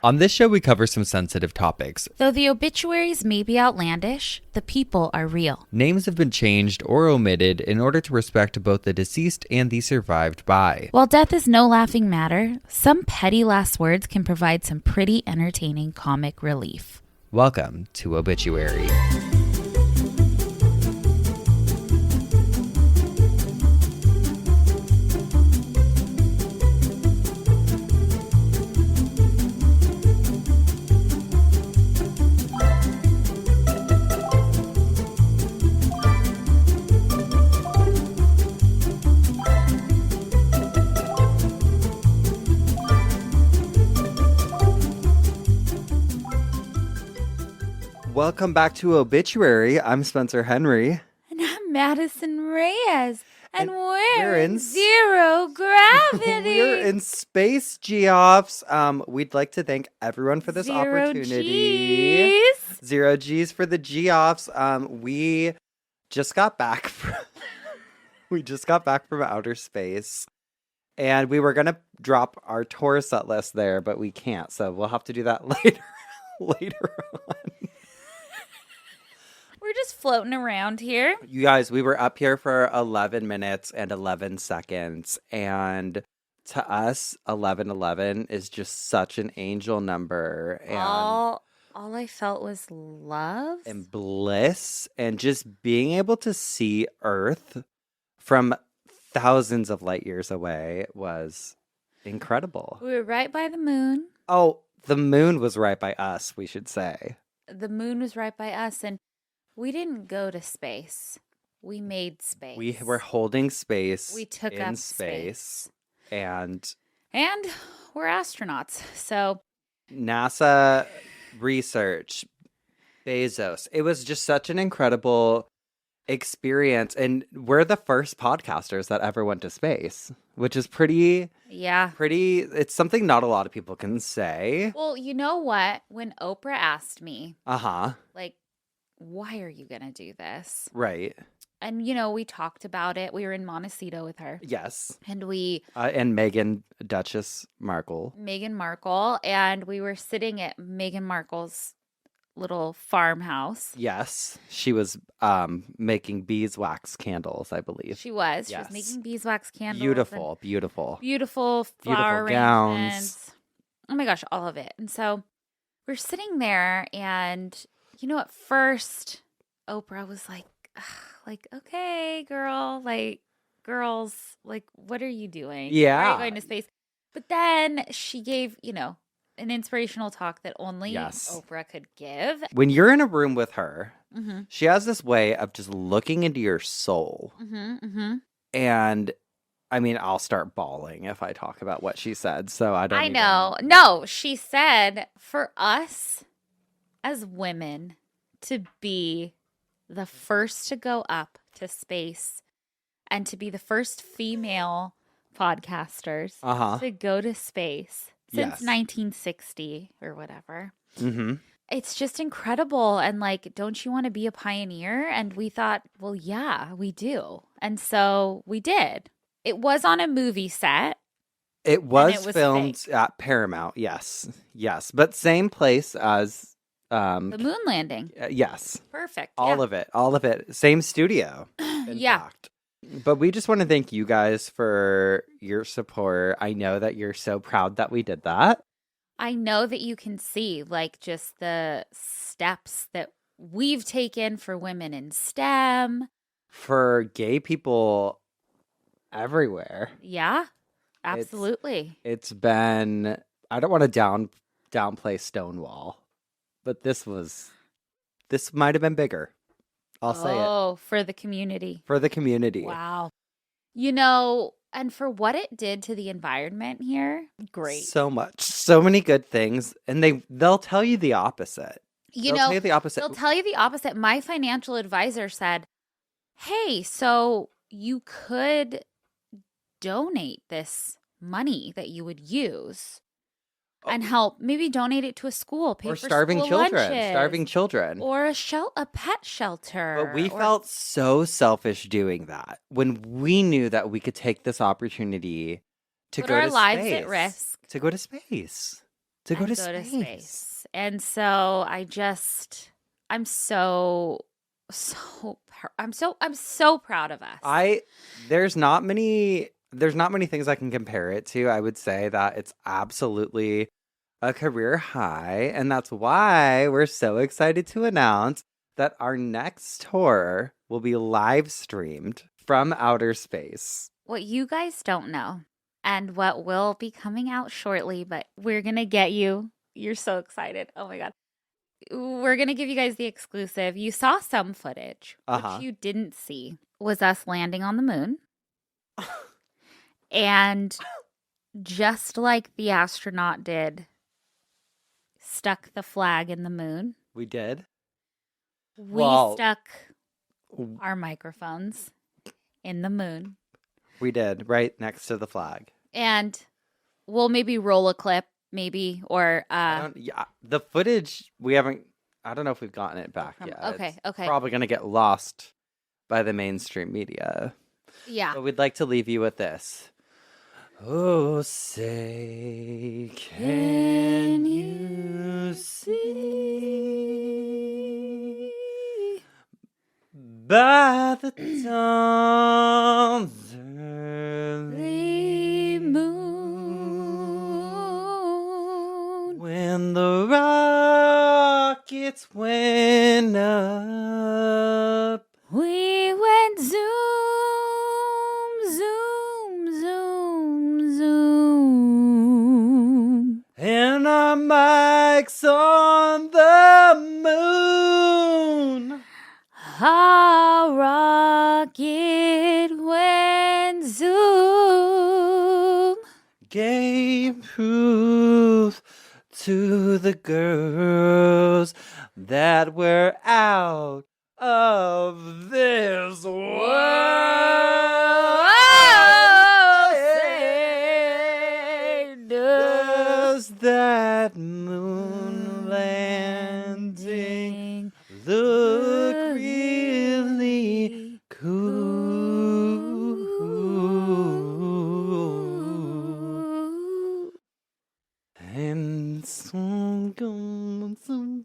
On this show, we cover some sensitive topics. Though the obituaries may be outlandish, the people are real. Names have been changed or omitted in order to respect both the deceased and the survived by. While death is no laughing matter, some petty last words can provide some pretty entertaining comic relief. Welcome to Obituary. Welcome back to Obituary. I'm Spencer Henry. And I'm Madison Reyes. And we're in zero gravity. We're in space, Geoffs. We'd like to thank everyone for this opportunity. G's. Zero G's for the Geoffs. We just got back from outer space. And we were gonna drop our tour set list there, but we can't, so we'll have to do that later on. We're just floating around here. You guys, we were up here for 11 minutes and 11 seconds. And to us, 11:11 is just such an angel number. And All I felt was love. and bliss. And just being able to see Earth from thousands of light years away was incredible. We were right by the moon. Oh, the moon was right by us, we should say. The moon was right by us, and we didn't go to space. We made space. We were holding space. We took in up space. And we're astronauts. So NASA research, Bezos. It was just such an incredible experience. And we're the first podcasters that ever went to space, which is pretty, it's something not a lot of people can say. Well, you know what? When Oprah asked me, like, why are you going to do this? Right. And, we talked about it. We were in Montecito with her. Yes. And we... and Meghan Duchess Markle. Meghan Markle. And we were sitting at Meghan Markle's little farmhouse. Yes. She was making beeswax candles, I believe. She was. Yes. She was making beeswax candles. Beautiful Flower gowns. arrangements. Oh my gosh, all of it. And so we're sitting there, and at first Oprah was like, okay, girls, what are you doing? Yeah. Why are you going to space? But then she gave, an inspirational talk that only Oprah could give. When you're in a room with her, Mm-hmm. she has this way of just looking into your soul. Mm-hmm, mm-hmm. And I mean, I'll start bawling if I talk about what she said. So I know. No, she said for us as women to be the first to go up to space and to be the first female podcasters to go to space since 1960 or whatever. Mm-hmm. It's just incredible. And don't you want to be a pioneer? And we thought, well, yeah, we do. And so we did. It was on a movie set. It was filmed fake. at Paramount. Yes. But same place as The moon landing. Yes. Perfect. All of it. Same studio. In fact. But we just want to thank you guys for your support. I know that you're so proud that we did that. I know that you can see just the steps that we've taken for women in STEM. For gay people everywhere. Yeah, absolutely. It's been, I don't want to downplay Stonewall, but this might have been bigger. I'll say it. Oh, for the community. For the community. Wow. And for what it did to the environment here, great. So much. So many good things. And they'll tell you the opposite. They'll tell you the opposite. They'll tell you the opposite. My financial advisor said, hey, so you could donate this money that you would use and help, maybe donate it to a school, pay or for starving school children, lunches, starving children, or a pet shelter. But we felt so selfish doing that when we knew that we could take this opportunity to put go our to lives space, at risk. to go to space. to go and to space. And so I'm so proud of us. There's not many things I can compare it to. I would say that it's absolutely a career high, and that's why we're so excited to announce that our next tour will be live streamed from outer space. What you guys don't know, and what will be coming out shortly, but we're going to get you. You're so excited. Oh my God. We're going to give you guys the exclusive. You saw some footage, which you didn't see, was us landing on the moon. And just like the astronaut did, stuck the flag in the moon. We did? We stuck our microphones in the moon. We did, right next to the flag. And we'll maybe roll a clip, or... the footage, I don't know if we've gotten it back yet. Okay. It's probably going to get lost by the mainstream media. Yeah. But we'd like to leave you with this. Oh, say, can you see by the dawn's early moon when the rockets went up, we went zoom, zoom, zoom, zoom, and our mics on the moon. Our rocket went zoom. Gave proof to the girls that we're out of this world. Say, Does that moon landing look really cool? And some come some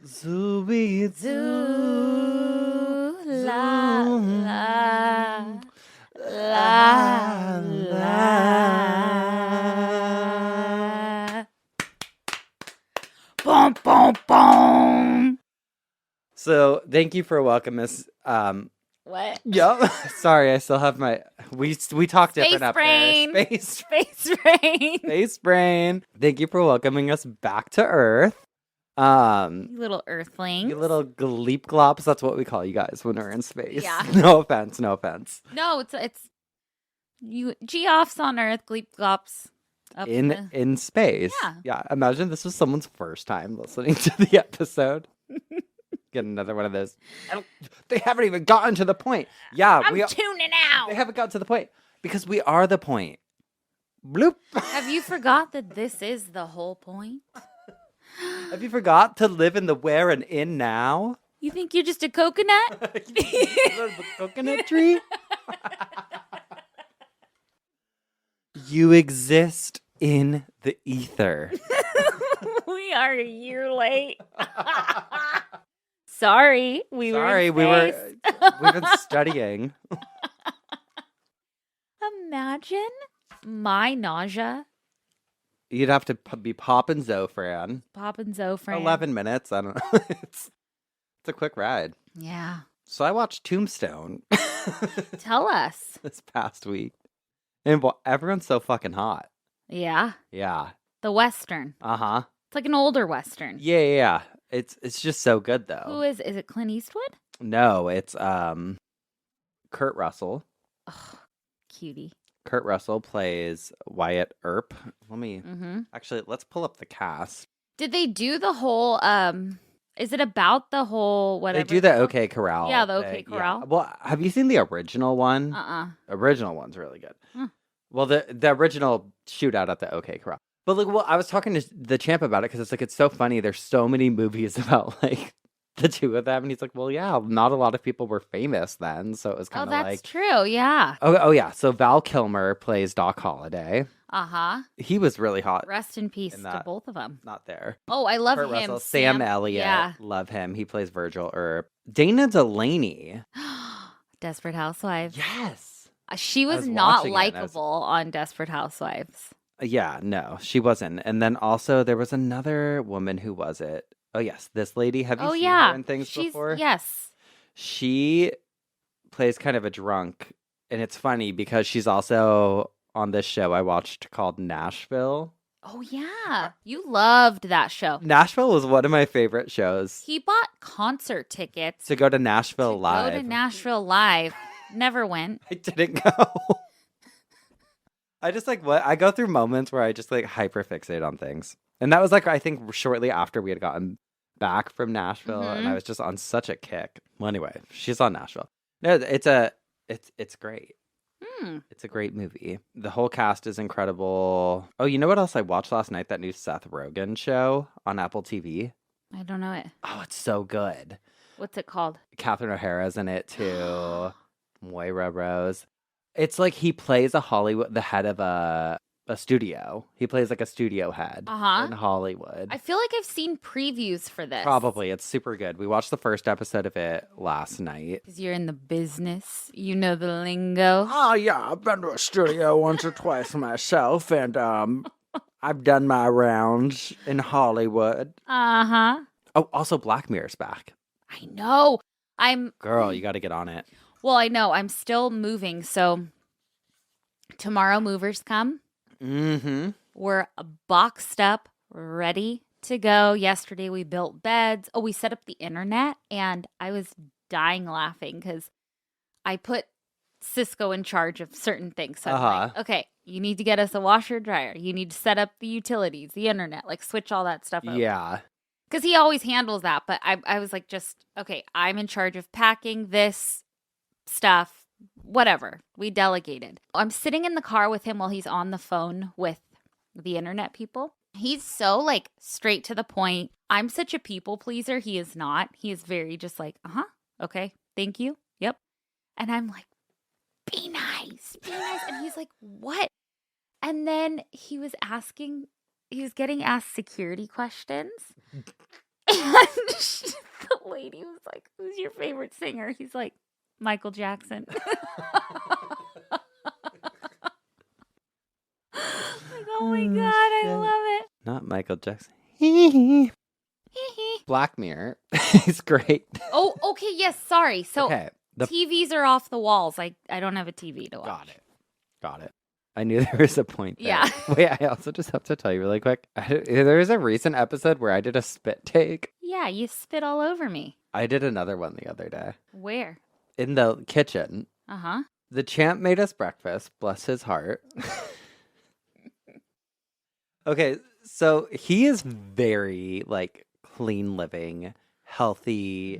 Zooey zoo, la, la, la, la. Boom, boom, boom. So thank you for welcoming us. What? Yep. Sorry, I still have my. We talked different up brain. there. Space brain. Space brain. Thank you for welcoming us back to Earth. You little earthlings. You little gleep glops. That's what we call you guys when we're in space. Yeah. No offense. No offense. No, it's you. Geoffs on Earth, gleep glops. Up In space. Yeah. Yeah. Imagine this was someone's first time listening to the episode. Get another one of those. They haven't even gotten to the point. Yeah, I'm tuning out. They haven't got to the point because we are the point. Bloop. Have you forgot that this is the whole point? Have you forgot to live in the where and in now? You think you're just a coconut? A coconut tree? You exist in the ether. We are a year late. Sorry, we've been studying. Imagine my nausea. You'd have to be popping Zofran. 11 minutes. I don't know. It's a quick ride. Yeah. So I watched Tombstone. Tell us. This past week. And everyone's so fucking hot. Yeah. Yeah. The Western. Uh-huh. It's like an older Western. Yeah. It's just so good though. Who is it Clint Eastwood? No, it's Kurt Russell. Oh, cutie. Kurt Russell plays Wyatt Earp. Actually, let's pull up the cast. Did they do the whole is it about the whole whatever? They do the OK Corral. Yeah, the OK Corral. Yeah. Well, have you seen the original one? Original one's really good. Well, the original shootout at the OK Corral. But I was talking to the champ about it because it's so funny. There's so many movies about the two of them. And he's like, well, yeah, not a lot of people were famous then. So it was Oh, kind of that's like, true. Yeah. oh, yeah. So Val Kilmer plays Doc Holliday. Uh-huh. He was really hot. Rest in peace in to that. both of them. Not there. Oh, I love Kurt him. Russell, Sam Elliott. Yeah. Love him. He plays Virgil Earp. Dana Delaney. Desperate Housewives. Yes. She was was not watching it and I was- likable on Desperate Housewives. Yeah, no, she wasn't. And then also there was another woman who was it. Oh, yes. This lady. Have you seen her in things before? Yes. She plays kind of a drunk. And it's funny because she's also on this show I watched called Nashville. Oh, yeah. You loved that show. Nashville was one of my favorite shows. He bought concert tickets To go to Nashville live. Go to Nashville live. Never went. I didn't go. I just I go through moments where I just hyperfixate on things. And that was I think shortly after we had gotten back from Nashville and I was just on such a kick. Well, anyway, she's on Nashville. No, it's great. It's a great movie. The whole cast is incredible. Oh, you know what else I watched last night? That new Seth Rogen show on Apple TV. I don't know it. Oh, it's so good. What's it called? Catherine O'Hara's in it too. Moira Rose. It's he plays the head of a studio. He plays a studio head in Hollywood. I feel like I've seen previews for this. Probably. It's super good. We watched the first episode of it last night. Because you're in the business. You know the lingo. Oh, yeah. I've been to a studio once or twice myself, and I've done my rounds in Hollywood. Uh-huh. Oh, also Black Mirror's back. I know. Girl, you got to get on it. Well, I know. I'm still moving, so tomorrow movers come. Mm-hmm. We're boxed up, ready to go. Yesterday we built beds. Oh, we set up the internet, and I was dying laughing because I put Cisco in charge of certain things. So I'm like, okay, you need to get us a washer dryer. You need to set up the utilities, the internet, switch all that stuff over. Yeah. Because he always handles that. But I was okay, I'm in charge of packing this stuff. Whatever. We delegated. I'm sitting in the car with him while he's on the phone with the internet people. He's so straight to the point. I'm such a people pleaser. He is not. He is very just okay, thank you. Yep. And I'm like, be nice, be nice. And he's like, what? And then he was getting asked security questions. And the lady was like, who's your favorite singer? He's like, Michael Jackson. Oh my God, I love it. Not Michael Jackson. Black Mirror. He's great. Oh, okay, yes, sorry. So okay, TVs are off the walls. I don't have a TV to watch. Got it. I knew there was a point there. Yeah. Wait, I also just have to tell you really quick. There was a recent episode where I did a spit take. Yeah, you spit all over me. I did another one the other day. Where? In the kitchen. Uh-huh. The champ made us breakfast, bless his heart. Okay, so he is very clean living, healthy,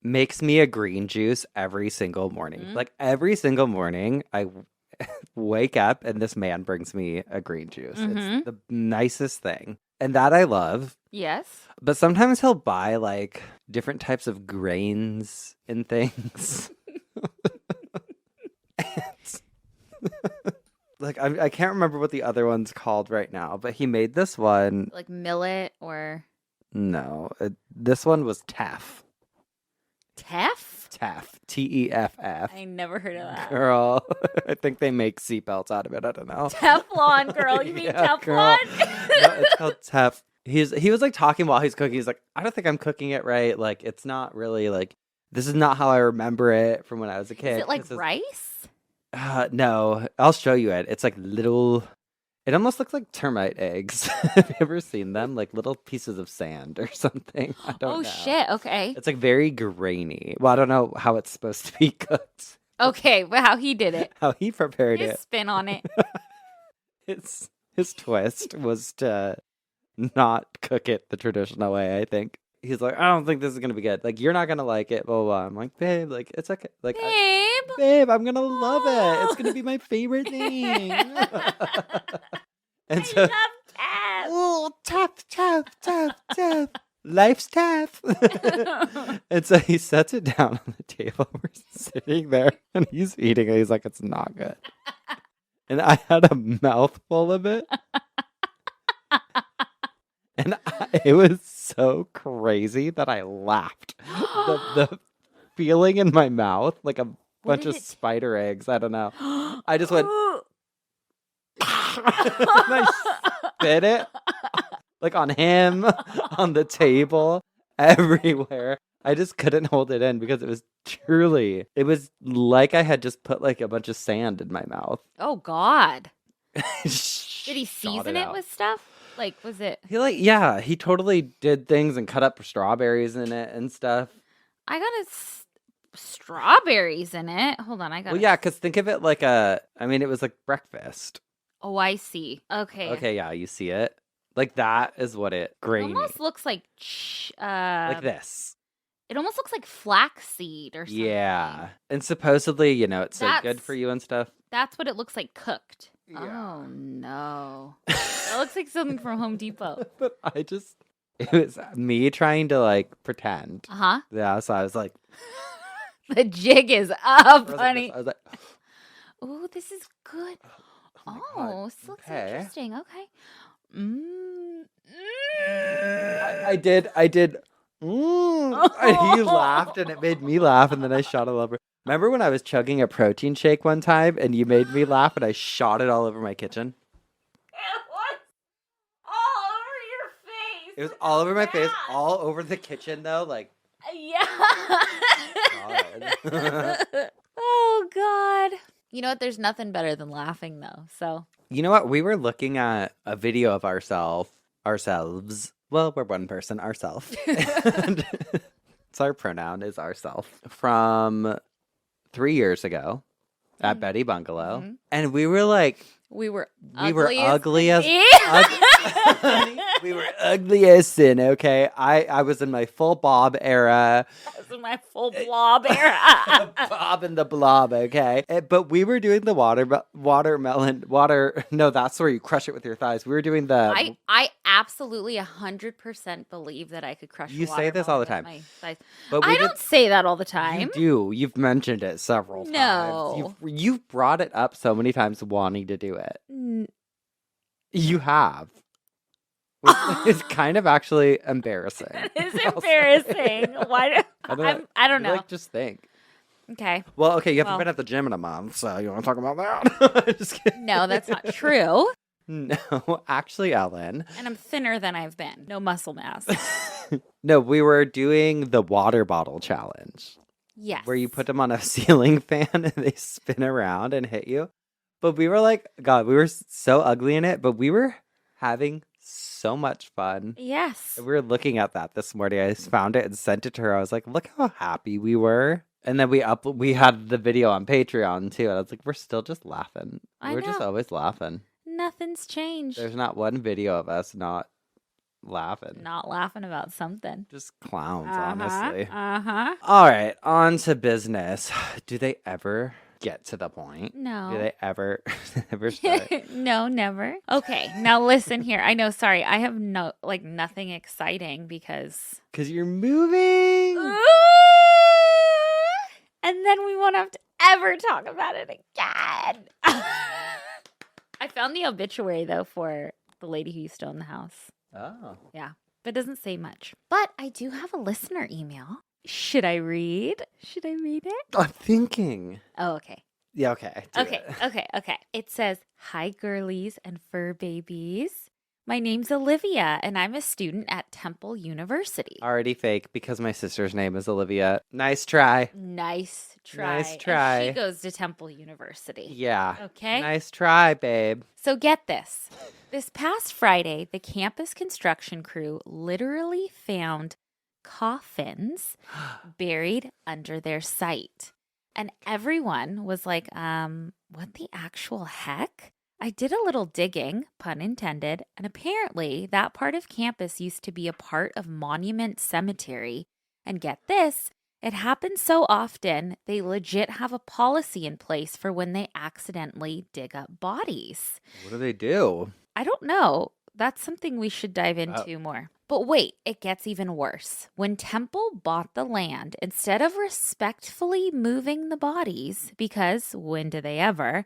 makes me a green juice every single morning. Every single morning I wake up and this man brings me a green juice. It's the nicest thing. And that I love. Yes. But sometimes he'll buy different types of grains and things. I can't remember what the other one's called right now, but he made this one. Millet or? No, this one was Teff. Teff? Teff. Teff. I never heard of that. Girl, I think they make seatbelts out of it. I don't know. Teflon, girl. You mean Teflon? No, it's called Teff. He was talking while he's cooking. He's like, I don't think I'm cooking it right. It's not really this is not how I remember it from when I was a kid. Is it rice? No, I'll show you it. It's little. It almost looks like termite eggs. Have you ever seen them? Little pieces of sand or something. I don't know. Oh, shit. Okay. It's very grainy. Well, I don't know how it's supposed to be cooked. Okay, but how he did it. How he prepared His it. spin on it. His twist was to not cook it the traditional way, I think. He's like, I don't think this is going to be good. You're not going to like it, blah, blah, blah. I'm like, babe, it's okay. Babe, I'm going to love it. It's going to be my favorite thing. And I love Teff. Oh, Teff. Life's Teff. And so he sets it down on the table. We're sitting there and he's eating it. He's like, it's not good. And I had a mouthful of it. And it was so crazy that I laughed. The feeling in my mouth, like a bunch of spider eggs. I don't know. I just went. And I spit it. Like on him, on the table, everywhere. I just couldn't hold it in because it was like I had just put like a bunch of sand in my mouth. Oh, God. Did he Shot season it out. with stuff? Like, was it? He totally did things and cut up strawberries in it and stuff. I got strawberries in it. Hold on, I got. Well, yeah, because think of it like it was like breakfast. Oh, I see. Okay. Okay, yeah, you see it. Like that is what it grainy. It almost looks like like this. It almost looks like flaxseed or something. Yeah. And supposedly, it's so good for you and stuff. That's what it looks like cooked. Yeah. Oh, no. That looks like something from Home Depot. But it was me trying to like pretend. Uh-huh. Yeah, so I was like. The jig is up, I honey. was like, Oh, this is good. my Oh, God. this looks Okay. interesting. Okay. I did. And he laughed and it made me laugh and then I shot it all over. Remember when I was chugging a protein shake one time and you made me laugh and I shot it all over my kitchen? It was all over your face. It was all over my face, all over the kitchen though, like. Yeah. God. Oh, God. You know what? There's nothing better than laughing, though. So. You know what? We were looking at a video of ourselves. Well, we're one person, ourself. And it's our pronoun is ourself. From 3 years ago at Betty Bungalow. Mm-hmm. And we were like. We were ugly as we were ugly as sin, okay? I was in my full bob era. I was in my full blob era. Bob and the blob, okay? But we were doing the watermelon. No, that's where you crush it with your thighs. We were doing the. I absolutely 100% believe that I could crush. You say this all the time. My thighs. But I don't say that all the time. You do. You've mentioned it several times. No. You've brought it up so many times wanting to do it. You have. It's kind of actually embarrassing. It is embarrassing. Why? I don't know. Like, just think. Okay. Well, okay, you haven't been at the gym in a month, so you want to talk about that? Just kidding. No, that's not true. No, actually, Ellen. And I'm thinner than I've been. No muscle mass. No, we were doing the water bottle challenge. Yes. Where you put them on a ceiling fan and they spin around and hit you. But we were like, God, we were so ugly in it, but we were having so much fun. Yes. We were looking at that this morning. I just found it and sent it to her. I was like, look how happy we were. And then we had the video on Patreon too. And I was like, we're still just laughing. We're just always laughing. Nothing's changed. There's not one video of us not laughing. Not laughing about something. Just clowns, honestly. Uh-huh. All right, on to business. Do they ever get to the point? No. Do they ever start? No, never. Okay, now listen here. I know, sorry. I have nothing exciting because You're moving. And then we won't have to ever talk about it again. I found the obituary, though, for the lady who used to own the house. Oh. Yeah, but it doesn't say much. But I do have a listener email. Should I read? Should I read it? I'm thinking. Oh, okay. Yeah, okay. Okay. It says, "Hi, girlies and fur babies. My name's Olivia, and I'm a student at Temple University." Already fake because my sister's name is Olivia. Nice try. Nice try. Nice try. And she goes to Temple University. Yeah. Okay. Nice try, babe. So get this. This past Friday, the campus construction crew literally found coffins buried under their site. And everyone was like, what the actual heck? I did a little digging, pun intended, and apparently that part of campus used to be a part of Monument Cemetery. And get this, it happens so often, they legit have a policy in place for when they accidentally dig up bodies. What do they do? I don't know. that's something we should dive into more. But wait, it gets even worse. When Temple bought the land, instead of respectfully moving the bodies, because when do they ever,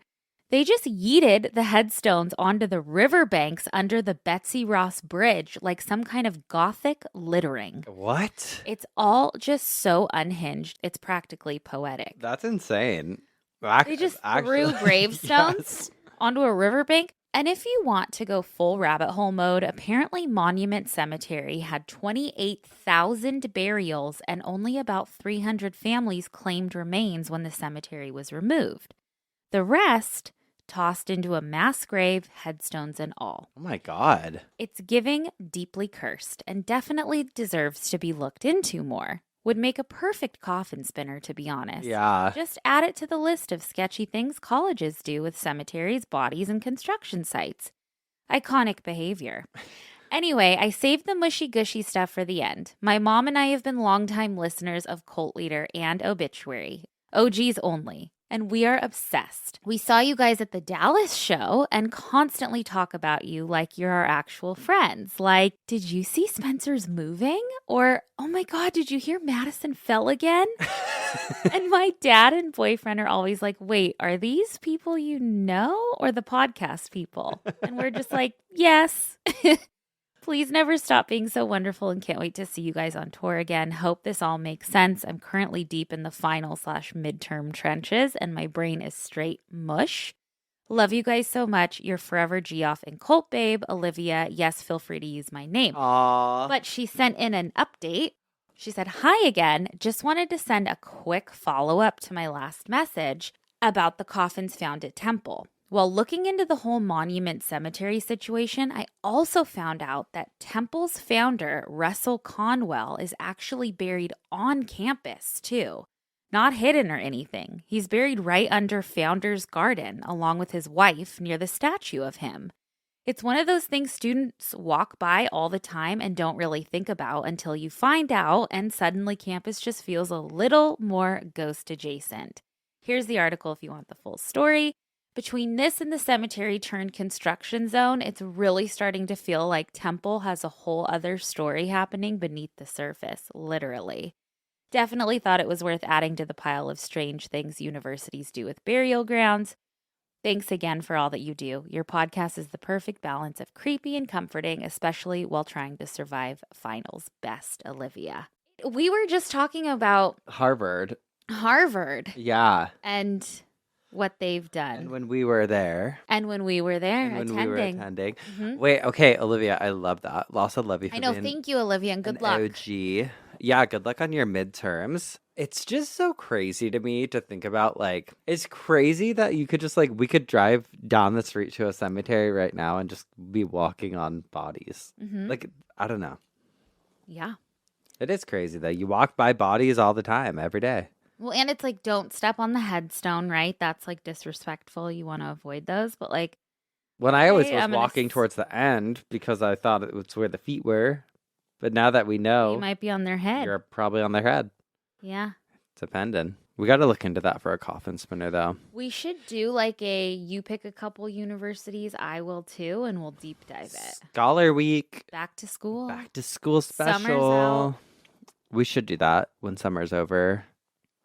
they just yeeted the headstones onto the riverbanks under the Betsy Ross Bridge like some kind of gothic littering. What? It's all just so unhinged. It's practically poetic. That's insane. They just threw gravestones onto a riverbank. And if you want to go full rabbit hole mode, apparently Monument Cemetery had 28,000 burials and only about 300 families claimed remains when the cemetery was removed. The rest tossed into a mass grave, headstones and all. Oh my God. It's giving deeply cursed and definitely deserves to be looked into more. Would make a perfect coffin spinner, to be honest. Yeah. Just add it to the list of sketchy things colleges do with cemeteries, bodies, and construction sites. Iconic behavior. Anyway, I saved the mushy-gushy stuff for the end. My mom and I have been longtime listeners of Cult Leader and Obituary. OGs only. And we are obsessed. We saw you guys at the Dallas show and constantly talk about you like you're our actual friends. Like, did you see Spencer's moving? Or, oh my God, did you hear Madison fell again? And my dad and boyfriend are always like, wait, are these people you know or the podcast people? And we're just like, yes. Please never stop being so wonderful and can't wait to see you guys on tour again. Hope this all makes sense. I'm currently deep in the final/midterm trenches and my brain is straight mush. Love you guys so much. You're forever Geoff and Cult Babe, Olivia. Yes, feel free to use my name. Aww. But she sent in an update. She said, hi again. Just wanted to send a quick follow-up to my last message about the coffins found at Temple. While looking into the whole Monument Cemetery situation, I also found out that Temple's founder, Russell Conwell, is actually buried on campus, too. Not hidden or anything. He's buried right under Founder's Garden, along with his wife, near the statue of him. It's one of those things students walk by all the time and don't really think about until you find out, and suddenly campus just feels a little more ghost adjacent. Here's the article if you want the full story. Between this and the cemetery turned construction zone, it's really starting to feel like Temple has a whole other story happening beneath the surface, literally. Definitely thought it was worth adding to the pile of strange things universities do with burial grounds. Thanks again for all that you do. Your podcast is the perfect balance of creepy and comforting, especially while trying to survive finals. Best, Olivia. We were just talking about Harvard. Yeah. And what they've done. And when we were there. Attending. Mm-hmm. Wait, okay, Olivia, I love that. Also love you for I know, being thank you, Olivia, and good luck. OG. Yeah, good luck on your midterms. It's just so crazy to me to think about, like, it's crazy that you could just, like, we could drive down the street to a cemetery right now and just be walking on bodies. Mm-hmm. Like, I don't know. Yeah. It is crazy that you walk by bodies all the time, every day. Well, and it's like, don't step on the headstone, right? That's like disrespectful. You want to avoid those. But like, when I always was walking towards the end because I thought it was where the feet were. But now that we know, you might be on their head. You're probably on their head. Yeah. Depending. We got to look into that for a coffin spinner, though. We should do like you pick a couple universities, I will too, and we'll deep dive it. Scholar Week. Back to school. Back to school special. Summer's out. We should do that when summer's over.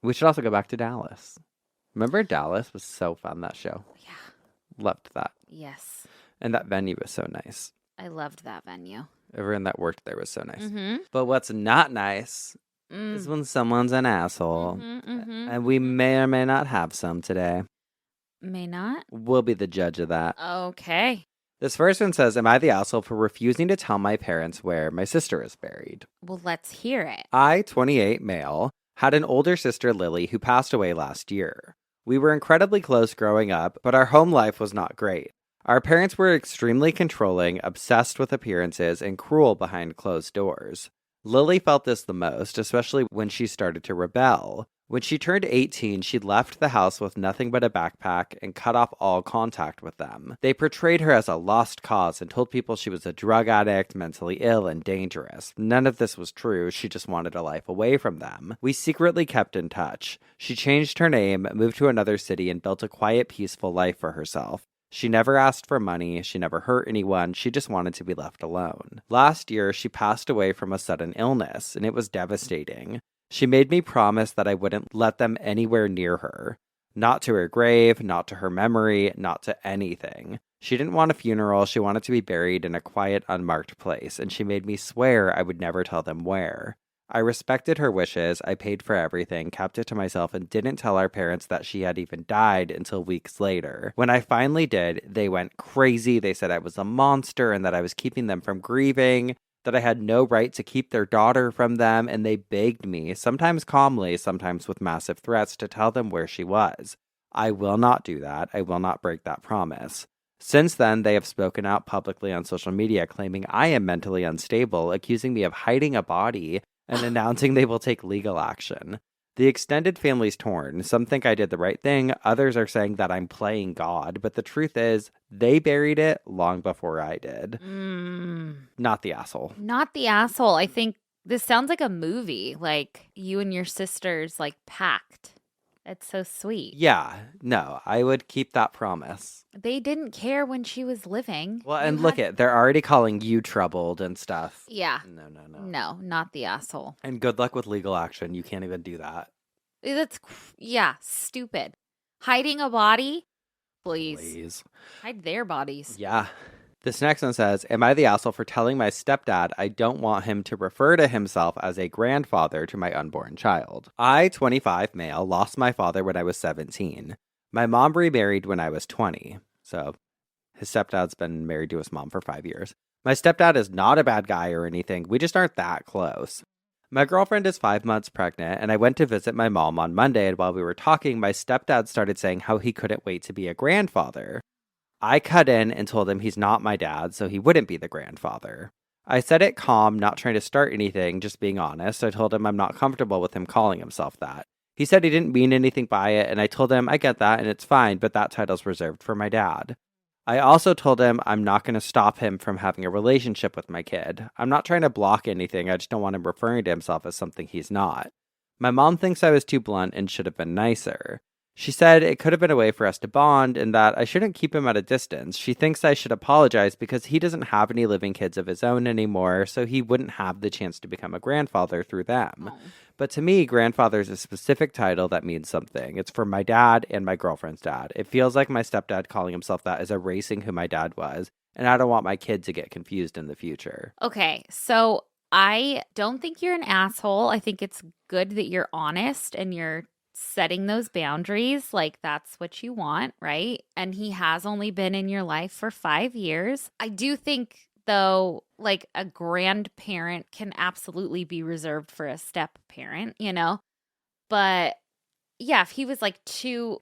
We should also go back to Dallas. Remember Dallas was so fun, that show. Yeah. Loved that. Yes. And that venue was so nice. I loved that venue. Everyone that worked there was so nice. Mm-hmm. But what's not nice is when someone's an asshole. And we may or may not have some today. May not? We'll be the judge of that. Okay. This first one says, am I the asshole for refusing to tell my parents where my sister is buried? Well, let's hear it. I, 28 male, had an older sister, Lily, who passed away last year. We were incredibly close growing up, but our home life was not great. Our parents were extremely controlling, obsessed with appearances, and cruel behind closed doors. Lily felt this the most, especially when she started to rebel. When she turned 18, she left the house with nothing but a backpack and cut off all contact with them. They portrayed her as a lost cause and told people she was a drug addict, mentally ill, and dangerous. None of this was true. She just wanted a life away from them. We secretly kept in touch. She changed her name, moved to another city, and built a quiet, peaceful life for herself. She never asked for money. She never hurt anyone. She just wanted to be left alone. Last year, she passed away from a sudden illness, and it was devastating. She made me promise that I wouldn't let them anywhere near her. Not to her grave, not to her memory, not to anything. She didn't want a funeral. She wanted to be buried in a quiet, unmarked place, and she made me swear I would never tell them where. I respected her wishes. I paid for everything, kept it to myself, and didn't tell our parents that she had even died until weeks later. When I finally did, they went crazy. They said I was a monster and that I was keeping them from grieving, that I had no right to keep their daughter from them, and they begged me, sometimes calmly, sometimes with massive threats, to tell them where she was. I will not do that. I will not break that promise. Since then, they have spoken out publicly on social media claiming I am mentally unstable, accusing me of hiding a body, and announcing they will take legal action. The extended family's torn. Some think I did the right thing. Others are saying that I'm playing God. But the truth is, they buried it long before I did. Not the asshole. Not the asshole. I think this sounds like a movie. Like you and your sisters like packed. It's so sweet. Yeah, no, I would keep that promise. They didn't care when she was living. Well, and look at, they're already calling you troubled and stuff. Yeah. No. No, not the asshole. And good luck with legal action. You can't even do that. Yeah, stupid. Hiding a body? Please. Hide their bodies. Yeah. This next one says, am I the asshole for telling my stepdad I don't want him to refer to himself as a grandfather to my unborn child? I, 25 male, lost my father when I was 17. My mom remarried when I was 20. So his stepdad's been married to his mom for 5 years. My stepdad is not a bad guy or anything. We just aren't that close. My girlfriend is 5 months pregnant, and I went to visit my mom on Monday, and while we were talking, my stepdad started saying how he couldn't wait to be a grandfather. I cut in and told him he's not my dad, so he wouldn't be the grandfather. I said it calm, not trying to start anything, just being honest. I told him I'm not comfortable with him calling himself that. He said he didn't mean anything by it, and I told him I get that and it's fine, but that title's reserved for my dad. I also told him I'm not going to stop him from having a relationship with my kid. I'm not trying to block anything, I just don't want him referring to himself as something he's not. My mom thinks I was too blunt and should have been nicer. She said it could have been a way for us to bond and that I shouldn't keep him at a distance. She thinks I should apologize because he doesn't have any living kids of his own anymore, so he wouldn't have the chance to become a grandfather through them. Oh. But to me, grandfather is a specific title that means something. It's for my dad and my girlfriend's dad. It feels like my stepdad calling himself that is erasing who my dad was, and I don't want my kid to get confused in the future. Okay, so I don't think you're an asshole. I think it's good that you're honest and you're setting those boundaries, like that's what you want, right? And he has only been in your life for 5 years. I do think, though, like a grandparent can absolutely be reserved for a step parent, you know? But yeah, if he was like too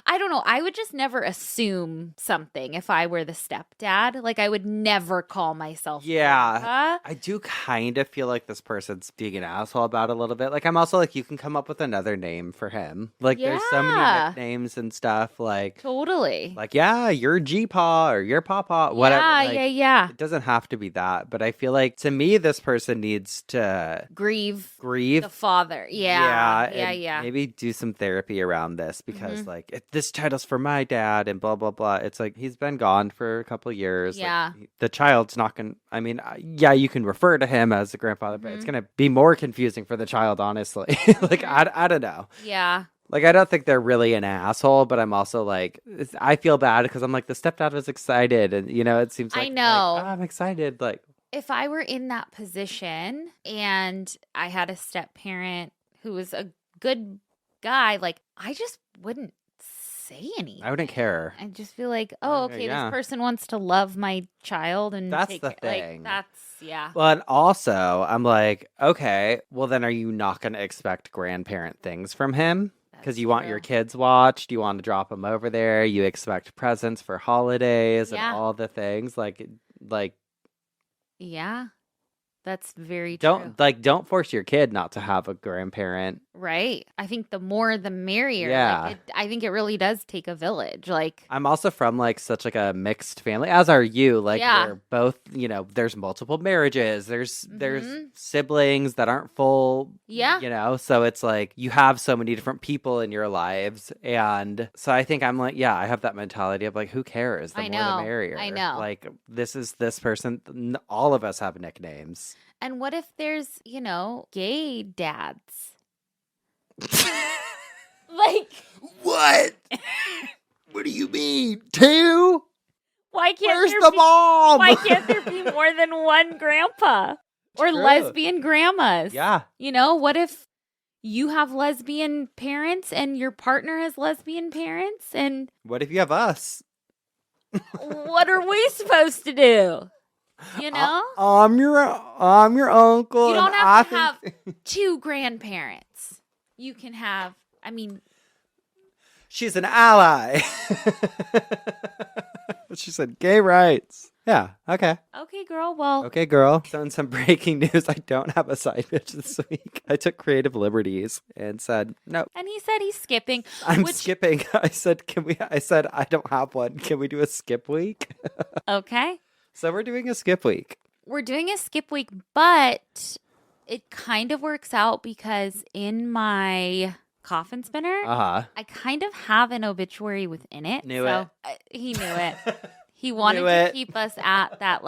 I don't know. I would just never assume something if I were the stepdad. Like I would never call myself. Yeah. I do kind of feel like this person's being an asshole about it a little bit. Like I'm also like, you can come up with another name for him. Like there's so many nicknames and stuff. Like totally. Like, yeah, you're G-Paw or you're Pawpaw. Whatever. Yeah. It doesn't have to be that. But I feel like to me, this person needs to grieve the father. Yeah. Maybe do some therapy around this because like this title's for my dad and blah blah blah. It's like he's been gone for a couple of years. Yeah, like, the child's not gonna. I mean, yeah, you can refer to him as the grandfather, but it's gonna be more confusing for the child, honestly. Like I don't know. Yeah. Like I don't think they're really an asshole, but I'm also like I feel bad because I'm like the stepdad was excited, and you know it seems like I know like, oh, I'm excited. Like if I were in that position and I had a step parent who was a good guy, like I just wouldn't say anything. I wouldn't care. I just feel like, oh, okay, this person wants to love my child, and that's the thing. Like, yeah. Well, and also, I'm like, okay, well then, are you not going to expect grandparent things from him? Because you want your kids watched, you want to drop them over there, you expect presents for holidays and all the things, like, yeah. That's very true. Don't force your kid not to have a grandparent. Right. I think the more the merrier. Yeah. Like I think it really does take a village. Like, I'm also from like such like a mixed family, as are you. Like Yeah. we're both, there's multiple marriages. There's siblings that aren't full. Yeah. So it's like you have so many different people in your lives. And so I think I'm like, yeah, I have that mentality of like, who cares? The I more know. the merrier. I know. Like this is this person. All of us have nicknames. And what if there's, gay dads? Like, What? What do you mean? Two? why can't Where's there the be, mom? why can't there be more than one grandpa or True. lesbian grandmas? Yeah. What if you have lesbian parents and your partner has lesbian parents? And What if you have us? what are we supposed to do? I'm your uncle. You don't and have to I have think- two grandparents. You can have, She's an ally. She said gay rights. Yeah. Okay. okay, girl. Well, Okay, girl. So some breaking news. I don't have a side bitch this week. I took creative liberties and said no. and he said he's skipping. I'm which, skipping. I said, I said I don't have one. Can we do a skip week? Okay. So we're doing a skip week. We're doing a skip week, but it kind of works out because in my coffin spinner, Uh-huh. I kind of have an obituary within it. Knew it. He knew it. He wanted Knew to it. keep us at that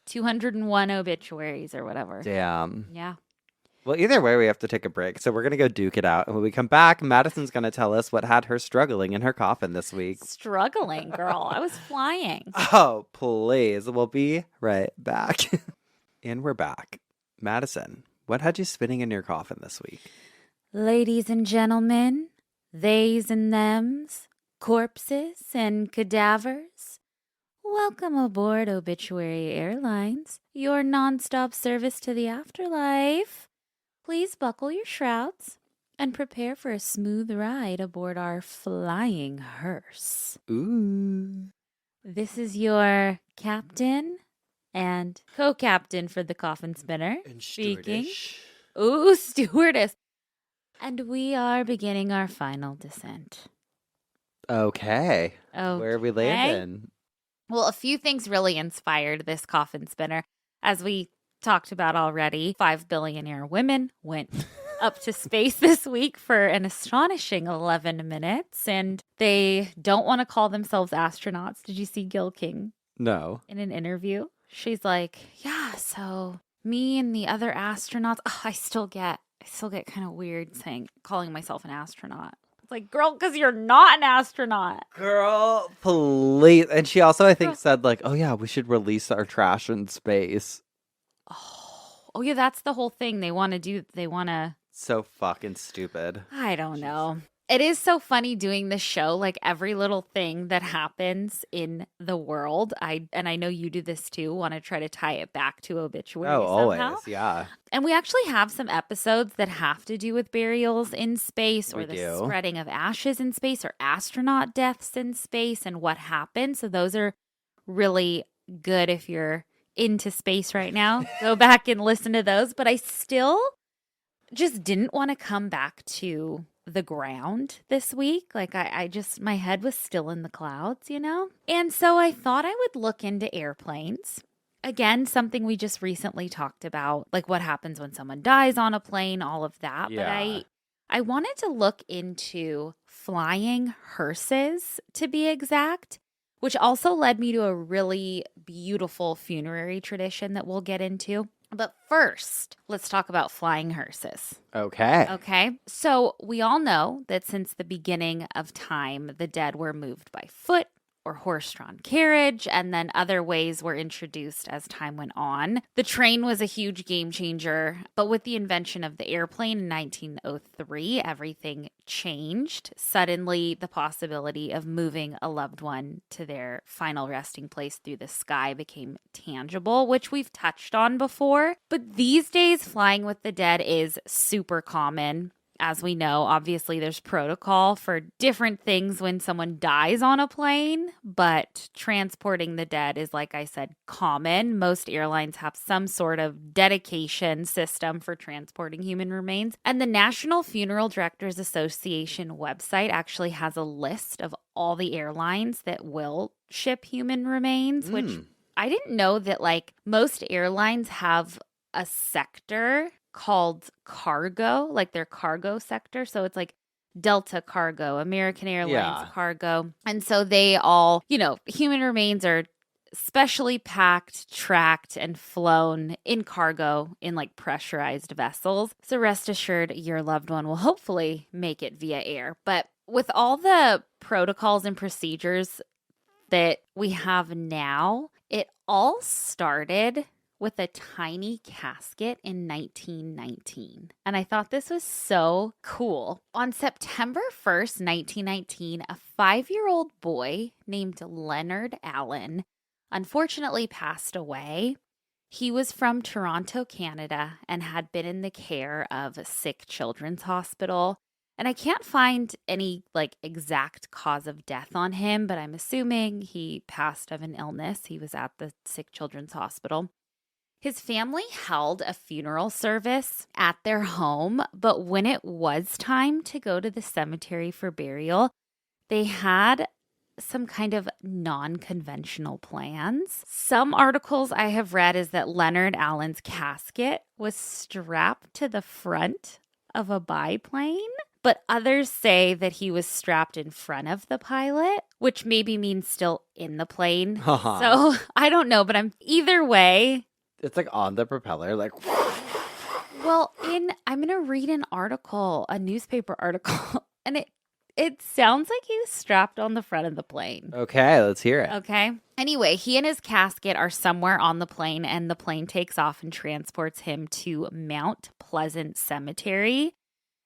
201 obituaries or whatever. Damn. Yeah. Well, either way, we have to take a break. So we're going to go duke it out. And when we come back, Madison's going to tell us what had her struggling in her coffin this week. Struggling, girl. I was flying. Oh, please. We'll be right back. And we're back. Madison, what had you spinning in your coffin this week? Ladies and gentlemen, theys and thems, corpses and cadavers, welcome aboard Obituary Airlines, your nonstop service to the afterlife. Please buckle your shrouds and prepare for a smooth ride aboard our flying hearse. Ooh. This is your captain and co-captain for the coffin spinner. And Speaking. stewardess. Ooh, stewardess. And we are beginning our final descent. Okay. Okay. Where are we landing? Well, a few things really inspired this coffin spinner. As we talked about already, 5 billionaire women went up to space this week for an astonishing 11 minutes, and they don't want to call themselves astronauts. Did you see Gil King No. in an interview? She's like, yeah, so me and the other astronauts, I still get kind of weird calling myself an astronaut. It's like, girl, because you're not an astronaut. Girl, please. And she also, I think, said like, oh yeah, we should release our trash in space. Oh yeah, that's the whole thing. They want to. So fucking stupid. I don't know. It is so funny doing this show, like every little thing that happens in the world. I know you do this too, want to try to tie it back to obituary Oh, somehow. always. Yeah. And we actually have some episodes that have to do with burials in space or We the do. spreading of ashes in space or astronaut deaths in space and what happened. So those are really good if you're into space right now. Go back and listen to those. But I still just didn't want to come back to the ground this week. Like I just, my head was still in the clouds, And so I thought I would look into airplanes. Again, something we just recently talked about, like what happens when someone dies on a plane, all of that. Yeah. But I wanted to look into flying hearses, to be exact, which also led me to a really beautiful funerary tradition that we'll get into. But first, let's talk about flying hearses. Okay. Okay. So we all know that since the beginning of time, the dead were moved by foot or horse-drawn carriage, and then other ways were introduced as time went on. The train was a huge game changer, but with the invention of the airplane in 1903, everything changed. Suddenly, the possibility of moving a loved one to their final resting place through the sky became tangible, which we've touched on before. But these days, flying with the dead is super common. as we know, obviously there's protocol for different things when someone dies on a plane, but transporting the dead is, like I said, common. Most airlines have some sort of dedication system for transporting human remains. And the National Funeral Directors Association website actually has a list of all the airlines that will ship human remains, which I didn't know that like most airlines have a sector called cargo, like their cargo sector. So it's like Delta Cargo, American Airlines Cargo. And so they all, human remains are specially packed, tracked, and flown in cargo in like pressurized vessels. So rest assured your loved one will hopefully make it via air. But with all the protocols and procedures that we have now, it all started with a tiny casket in 1919. And I thought this was so cool. On September 1st, 1919, a 5-year-old boy named Leonard Allen unfortunately passed away. He was from Toronto, Canada, and had been in the care of a sick children's hospital. And I can't find any like exact cause of death on him, but I'm assuming he passed of an illness. He was at the sick children's hospital. His family held a funeral service at their home, but when it was time to go to the cemetery for burial, they had some kind of non-conventional plans. Some articles I have read is that Leonard Allen's casket was strapped to the front of a biplane, but others say that he was strapped in front of the pilot, which maybe means still in the plane. So I don't know, but either way. It's like on the propeller, like. Well, I'm going to read an article, a newspaper article, and it sounds like he was strapped on the front of the plane. Okay, let's hear it. Okay. Anyway, he and his casket are somewhere on the plane, and the plane takes off and transports him to Mount Pleasant Cemetery.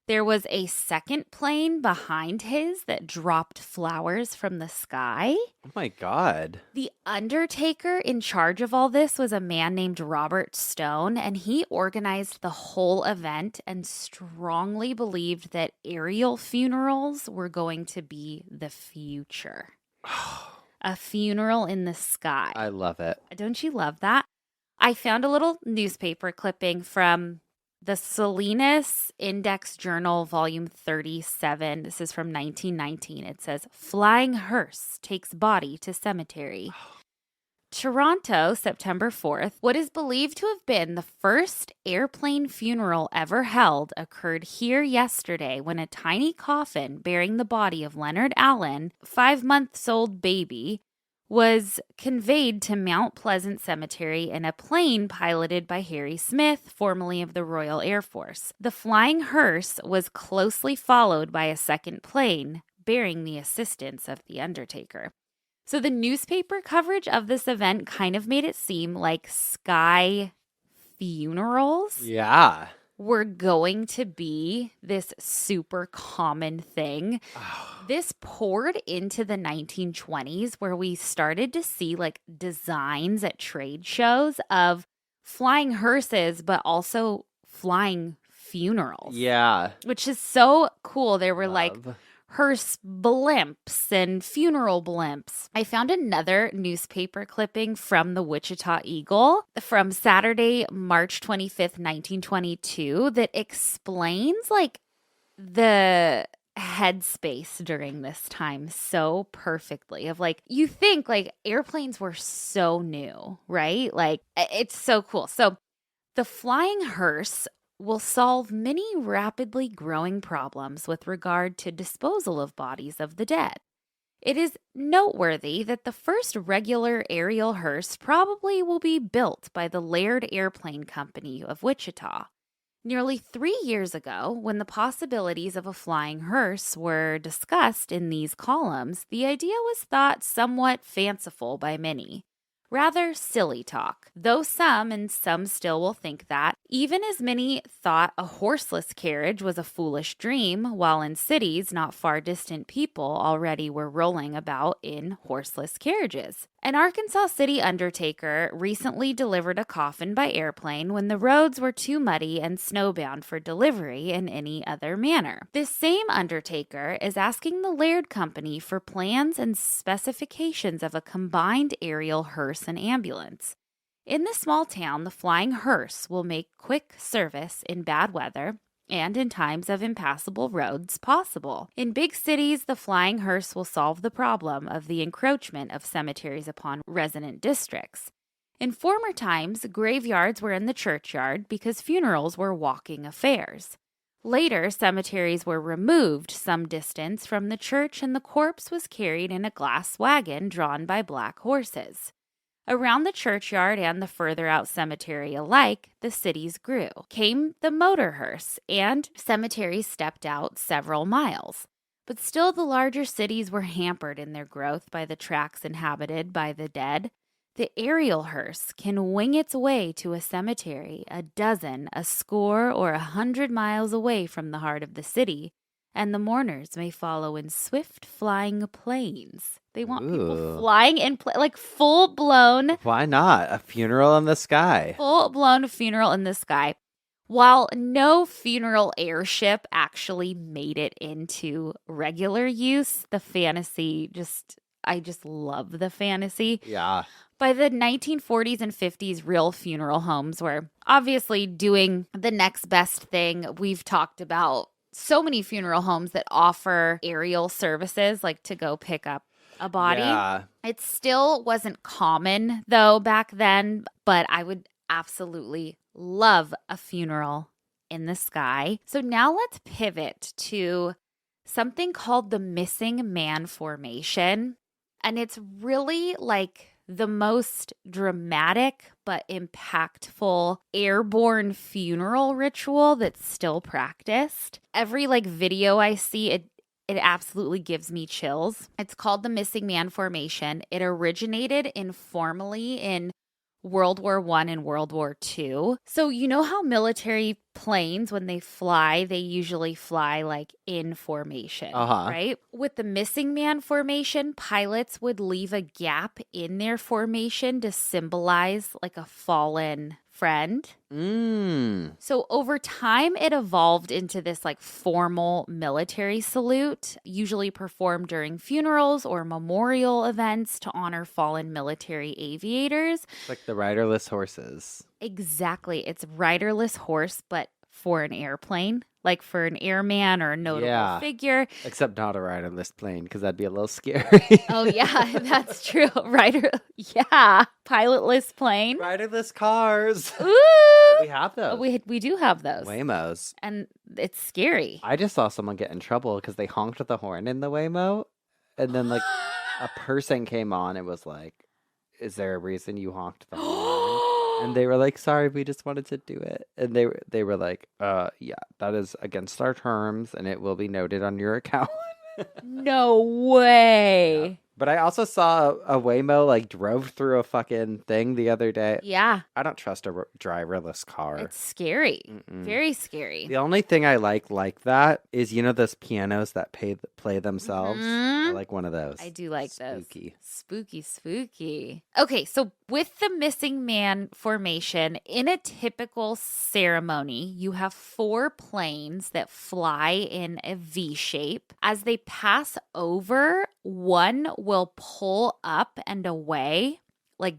There was a second plane behind his that dropped flowers from the sky. Oh my God. The undertaker in charge of all this was a man named Robert Stone, and he organized the whole event and strongly believed that aerial funerals were going to be the future. A funeral in the sky. I love it. Don't you love that? I found a little newspaper clipping from the Salinas Index Journal, Volume 37. This is from 1919. It says, Flying Hearse Takes Body to Cemetery. Toronto, September 4th. What is believed to have been the first airplane funeral ever held occurred here yesterday when a tiny coffin bearing the body of Leonard Allen, 5-month-old baby, was conveyed to Mount Pleasant Cemetery in a plane piloted by Harry Smith, formerly of the Royal Air Force. The flying hearse was closely followed by a second plane bearing the assistance of the undertaker. So the newspaper coverage of this event kind of made it seem like sky funerals were going to be this super common thing. This poured into the 1920s where we started to see like designs at trade shows of flying hearses, but also flying funerals. Yeah. Which is so cool. There were like hearse blimps and funeral blimps. I found another newspaper clipping from the Wichita Eagle from Saturday, March 25th, 1922 that explains like the headspace during this time so perfectly of like, you think like airplanes were so new, right? Like it's so cool. So the flying hearse will solve many rapidly growing problems with regard to disposal of bodies of the dead. It is noteworthy that the first regular aerial hearse probably will be built by the Laird Airplane Company of Wichita. Nearly 3 years ago, when the possibilities of a flying hearse were discussed in these columns, the idea was thought somewhat fanciful by many. Rather silly talk, though some, and some still will think that, even as many thought a horseless carriage was a foolish dream, while in cities not far distant people already were rolling about in horseless carriages. An Arkansas City undertaker recently delivered a coffin by airplane when the roads were too muddy and snowbound for delivery in any other manner. This same undertaker is asking the Laird Company for plans and specifications of a combined aerial hearse and ambulance. In the small town, the flying hearse will make quick service in bad weather and in times of impassable roads possible. In big cities, the flying hearse will solve the problem of the encroachment of cemeteries upon resident districts. In former times, graveyards were in the churchyard because funerals were walking affairs. Later, cemeteries were removed some distance from the church and the corpse was carried in a glass wagon drawn by black horses. Around the churchyard and the further out cemetery alike, the cities grew. Came the motor hearse, and cemeteries stepped out several miles. But still the larger cities were hampered in their growth by the tracts inhabited by the dead. The aerial hearse can wing its way to a cemetery a dozen, a score, or 100 miles away from the heart of the city, and the mourners may follow in swift flying planes. They want people flying in, like full-blown. Why not? A funeral in the sky. Full-blown funeral in the sky. While no funeral airship actually made it into regular use, the fantasy I just love the fantasy. Yeah. By the 1940s and 50s, real funeral homes were obviously doing the next best thing. We've talked about so many funeral homes that offer aerial services, like to go pick up a body. Yeah. It still wasn't common, though, back then, but I would absolutely love a funeral in the sky. So now let's pivot to something called the missing man formation. And it's really like the most dramatic but impactful airborne funeral ritual that's still practiced. Every video I see, it absolutely gives me chills. It's called the missing man formation. It originated informally in World War I and World War II. So you know how military planes, when they fly, they usually fly in formation, right? With the missing man formation, pilots would leave a gap in their formation to symbolize a fallen friend. So over time, it evolved into this formal military salute, usually performed during funerals or memorial events to honor fallen military aviators. It's like the riderless horses. Exactly. It's riderless horse, but for an airplane, like for an airman or a notable figure. Except not a riderless plane, because that'd be a little scary. Oh, yeah, that's true. Pilotless plane. Riderless cars. Ooh. We have those. We do have those. Waymos. And it's scary. I just saw someone get in trouble because they honked the horn in the Waymo. And then a person came on and was like, is there a reason you honked the horn? And they were like, sorry, we just wanted to do it. And they were like, yeah, that is against our terms and it will be noted on your account. No way. Yeah. But I also saw a Waymo drove through a fucking thing the other day. Yeah. I don't trust a driverless car. It's scary. Very scary. The only thing I like that is, those pianos that play themselves? I like one of those. I do like Spooky. Those. Spooky. Okay, so with the missing man formation, in a typical ceremony, you have 4 planes that fly in a V shape. As they pass over, one will pull up and away,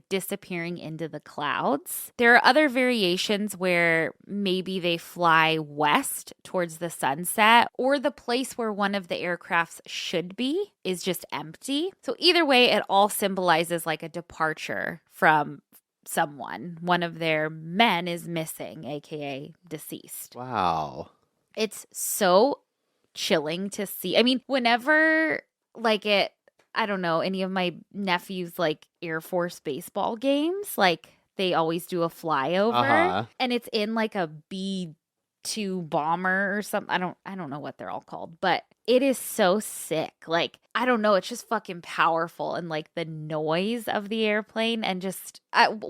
disappearing into the clouds. There are other variations where maybe they fly west towards the sunset, or the place where one of the aircrafts should be is just empty. So either way, it all symbolizes a departure from someone. One of their men is missing, aka deceased. Wow. It's so chilling to see. I mean, whenever I don't know, any of my nephews Air Force baseball games, they always do a flyover and it's in a B-2 bomber or something. I don't know what they're all called, but it is so sick. I don't know, it's just fucking powerful, and the noise of the airplane, and just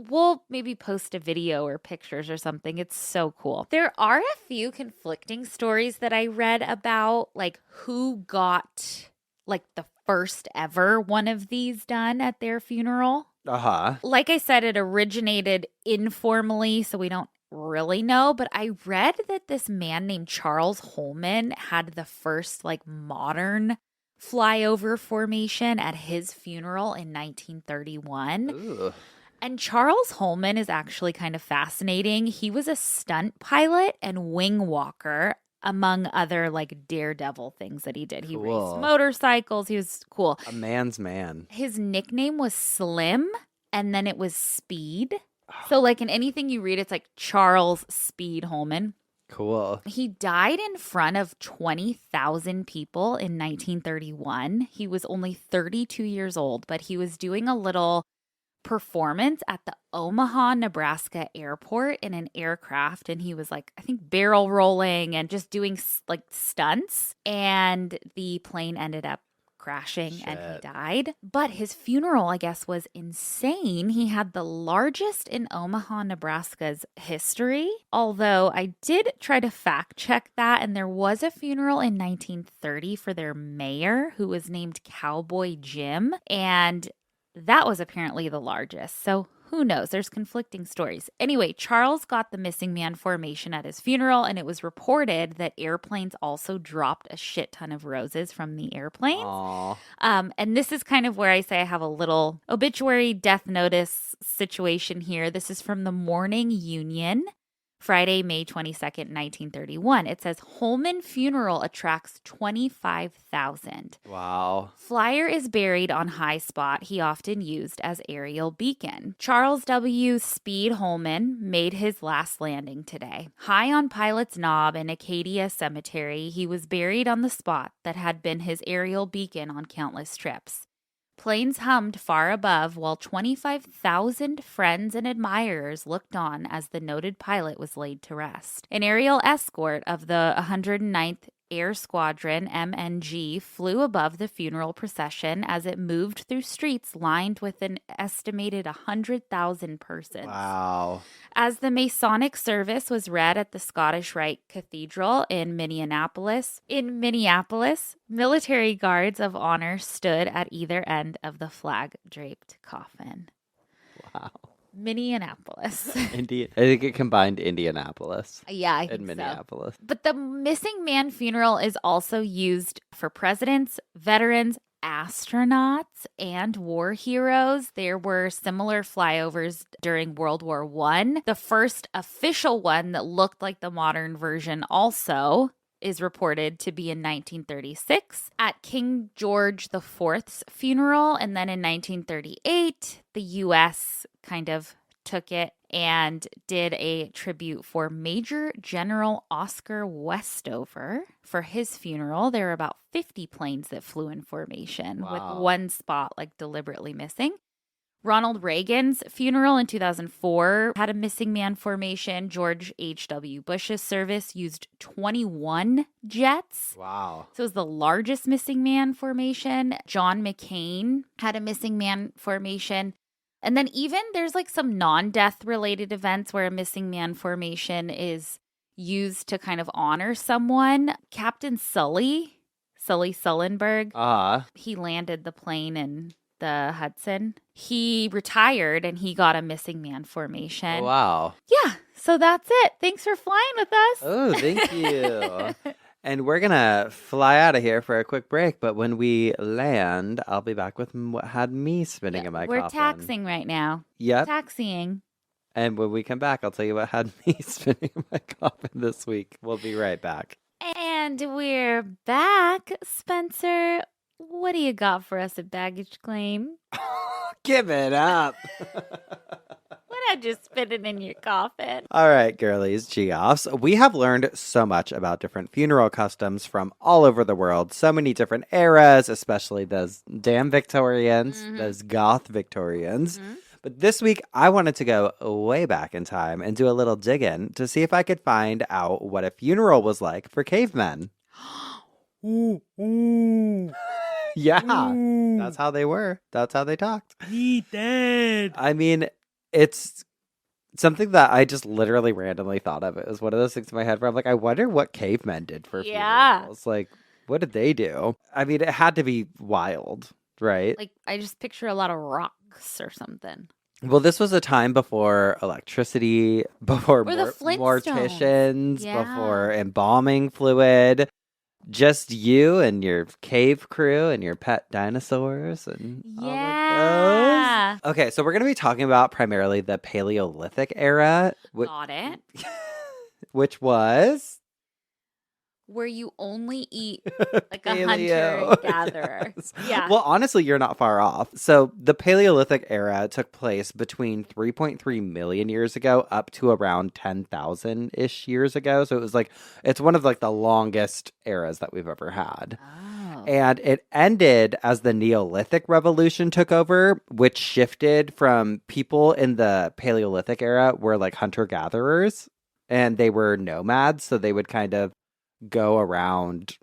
we'll maybe post a video or pictures or something. It's so cool. There are a few conflicting stories that I read about who got like the first ever one of these done at their funeral. Uh-huh. Like I said, it originated informally, so we don't really know, but I read that this man named Charles Holman had the first like modern flyover formation at his funeral in 1931. Ooh. And Charles Holman is actually kind of fascinating. He was a stunt pilot and wing walker, among other like daredevil things that he did. He raced Cool. motorcycles. He was cool. A man's man. His nickname was Slim, and then it was Speed. So like in anything you read, it's like Charles Speed Holman. Cool. He died in front of 20,000 people in 1931. He was only 32 years old, but he was doing a little performance at the Omaha, Nebraska airport in an aircraft. And he was like, I think barrel rolling and just doing like stunts. And the plane ended up crashing and he died. But his funeral, I guess, was insane. He had the largest in Omaha, Nebraska's history. Although I did try to fact check that, and there was a funeral in 1930 for their mayor who was named Cowboy Jim, and that was apparently the largest. So who knows? There's conflicting stories. Anyway, Charles got the missing man formation at his funeral, and it was reported that airplanes also dropped a shit ton of roses from the airplanes. Aww. And this is kind of where I say I have a little obituary death notice situation here. This is from the Morning Union, Friday, May 22nd, 1931. It says, Holman funeral attracts 25,000. Wow. Flyer is buried on high spot he often used as aerial beacon. Charles W. Speed Holman made his last landing today. High on Pilot's Knob in Acadia Cemetery, he was buried on the spot that had been his aerial beacon on countless trips. Planes hummed far above while 25,000 friends and admirers looked on as the noted pilot was laid to rest. An aerial escort of the 109th Air Squadron MNG flew above the funeral procession as it moved through streets lined with an estimated 100,000 persons. Wow. As the Masonic service was read at the Scottish Rite Cathedral in Minneapolis, military guards of honor stood at either end of the flag-draped coffin. Wow. Minneapolis. I think it combined Indianapolis. Yeah, I think and Minneapolis. So. But the missing man funeral is also used for presidents, veterans, astronauts, and war heroes. There were similar flyovers during World War I. The first official one that looked like the modern version also is reported to be in 1936 at King George IV's funeral. And then in 1938, the U.S. kind of took it and did a tribute for Major General Oscar Westover for his funeral. There were about 50 planes that flew in formation with one spot like deliberately missing. Ronald Reagan's funeral in 2004 had a missing man formation. George H.W. Bush's service used 21 jets. Wow. So it was the largest missing man formation. John McCain had a missing man formation. And then even there's like some non-death related events where a missing man formation is used to kind of honor someone. Captain Sully Sullenberg, he landed the plane in the Hudson. He retired and he got a missing man formation. Wow. Yeah, so that's it. Thanks for flying with us. Oh, thank you. And we're going to fly out of here for a quick break, but when we land, I'll be back with what had me spinning in my coffin. We're taxing right now. Yep. Taxiing. And when we come back, I'll tell you what had me spinning in my coffin this week. We'll be right back. And we're back, Spencer. What do you got for us at Baggage Claim? Give it up. What I just spit it in your coffin. All right, girlies, Geoffs. We have learned so much about different funeral customs from all over the world. So many different eras, especially those damn Victorians, those goth Victorians. But this week, I wanted to go way back in time and do a little dig-in to see if I could find out what a funeral was like for cavemen. Yeah, that's how they were. That's how they talked. He dead. I mean, it's something that I just literally randomly thought of. It was one of those things in my head where I'm like, I wonder what cavemen did for funerals. Like, What did they do? I mean, it had to be wild, right? Like, I just picture a lot of rocks or something. Well, this was a time before electricity, before Or the morticians, Yeah. before embalming fluid. Just you and your cave crew and your pet dinosaurs and all Yeah. of those. Okay, so we're going to be talking about primarily the Paleolithic era, Got it. which was Where you only eat like a Paleo. hunter-gatherer. Yes. Yeah. Well, honestly, you're not far off. So the Paleolithic era took place between 3.3 million years ago up to around 10,000-ish years ago. So it's one of like the longest eras that we've ever had. Oh. And it ended as the Neolithic Revolution took over, which shifted from people in the Paleolithic era were like hunter-gatherers and they were nomads. So they would kind of go around,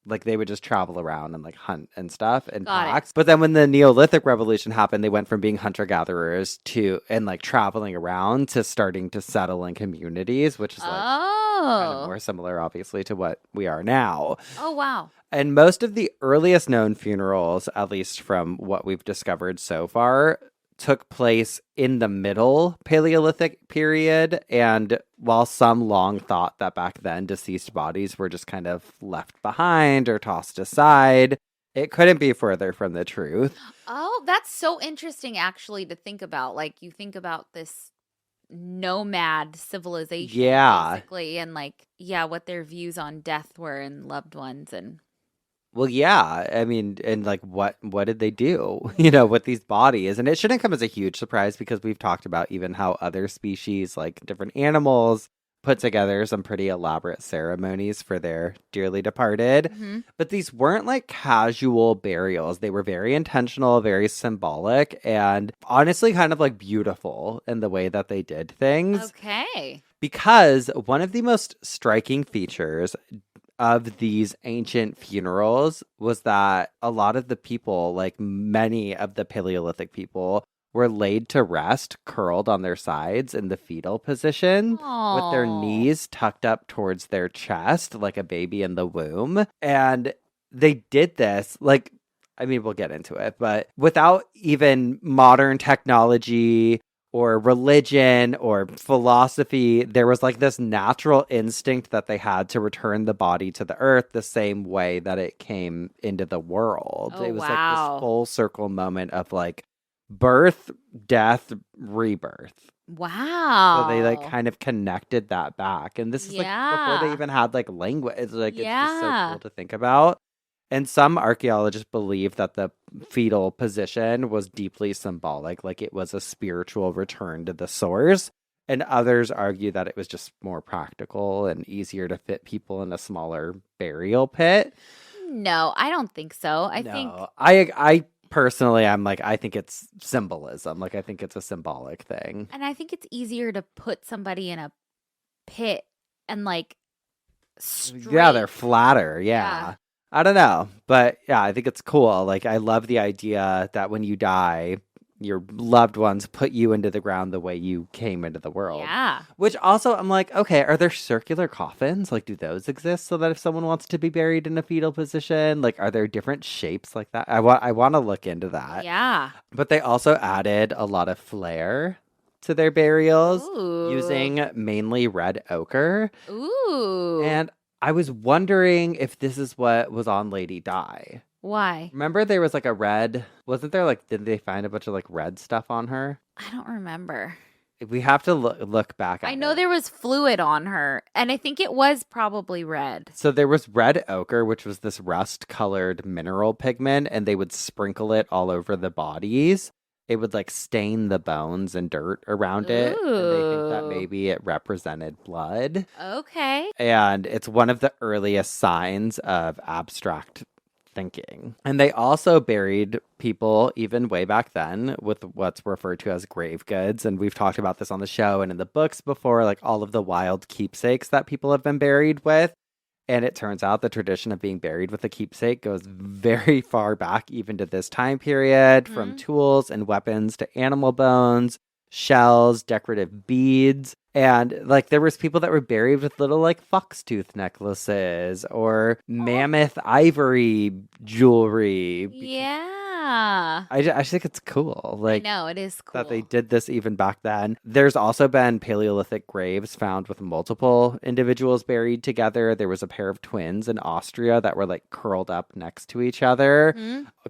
like they would just travel around and like hunt and stuff and packs. But then when the Neolithic Revolution happened, they went from being hunter-gatherers to and like traveling around to starting to settle in communities, which is like kind of more similar obviously to what we are now. Oh, wow. And most of the earliest known funerals, at least from what we've discovered so far, took place in the middle Paleolithic period. And while some long thought that back then deceased bodies were just kind of left behind or tossed aside, it couldn't be further from the truth. Oh, that's so interesting actually to think about. Like you think about this nomad civilization basically, and like what their views on death were and loved ones. And well, yeah, I mean, and like what did they do, with these bodies? And it shouldn't come as a huge surprise because we've talked about even how other species, like different animals, put together some pretty elaborate ceremonies for their dearly departed. Mm-hmm. But these weren't like casual burials. They were very intentional, very symbolic, and honestly kind of like beautiful in the way that they did things. Okay. Because one of the most striking features of these ancient funerals was that a lot of the people, like many of the Paleolithic people, were laid to rest curled on their sides in the fetal position with their knees tucked up towards their chest like a baby in the womb. And they did this, like, I mean, we'll get into it, but without even modern technology or religion or philosophy, there was like this natural instinct that they had to return the body to the earth the same way that it came into the world. Oh, it was like wow. this full circle moment of like birth, death, rebirth. Wow. So they like kind of connected that back. And this is like before they even had like language. It's like it's just so cool to think about. And some archaeologists believe that the fetal position was deeply symbolic, like it was a spiritual return to the source. And others argue that it was just more practical and easier to fit people in a smaller burial pit. No, I don't think so. I personally, I'm like, I think it's symbolism. Like, I think it's a symbolic thing. And I think it's easier to put somebody in a pit and like Yeah, they're flatter. Yeah. I don't know. But yeah, I think it's cool. Like, I love the idea that when you die, your loved ones put you into the ground the way you came into the world. Yeah. Which also, I'm like, okay, are there circular coffins? Like, do those exist so that if someone wants to be buried in a fetal position, like, are there different shapes like that? I want to look into that. Yeah. But they also added a lot of flair to their burials using mainly red ochre. Ooh. And I was wondering if this is what was on Lady Di. Why? Remember there was like a red, wasn't there like, did they find a bunch of like red stuff on her? I don't remember. We have to look back at it. I know there was fluid on her, and I think it was probably red. So there was red ochre, which was this rust-colored mineral pigment, and they would sprinkle it all over the bodies. It would like stain the bones and dirt around it. And they think that maybe it represented blood. Okay. And it's one of the earliest signs of abstract thinking. And they also buried people even way back then with what's referred to as grave goods. And we've talked about this on the show and in the books before, like all of the wild keepsakes that people have been buried with. And it turns out the tradition of being buried with a keepsake goes very far back, even to this time period, from tools and weapons to animal bones, shells, decorative beads. And like there was people that were buried with little like fox tooth necklaces or mammoth ivory jewelry. Yeah. I just think it's cool. Like, I know, it is cool. that they did this even back then. There's also been Paleolithic graves found with multiple individuals buried together. There was a pair of twins in Austria that were like curled up next to each other,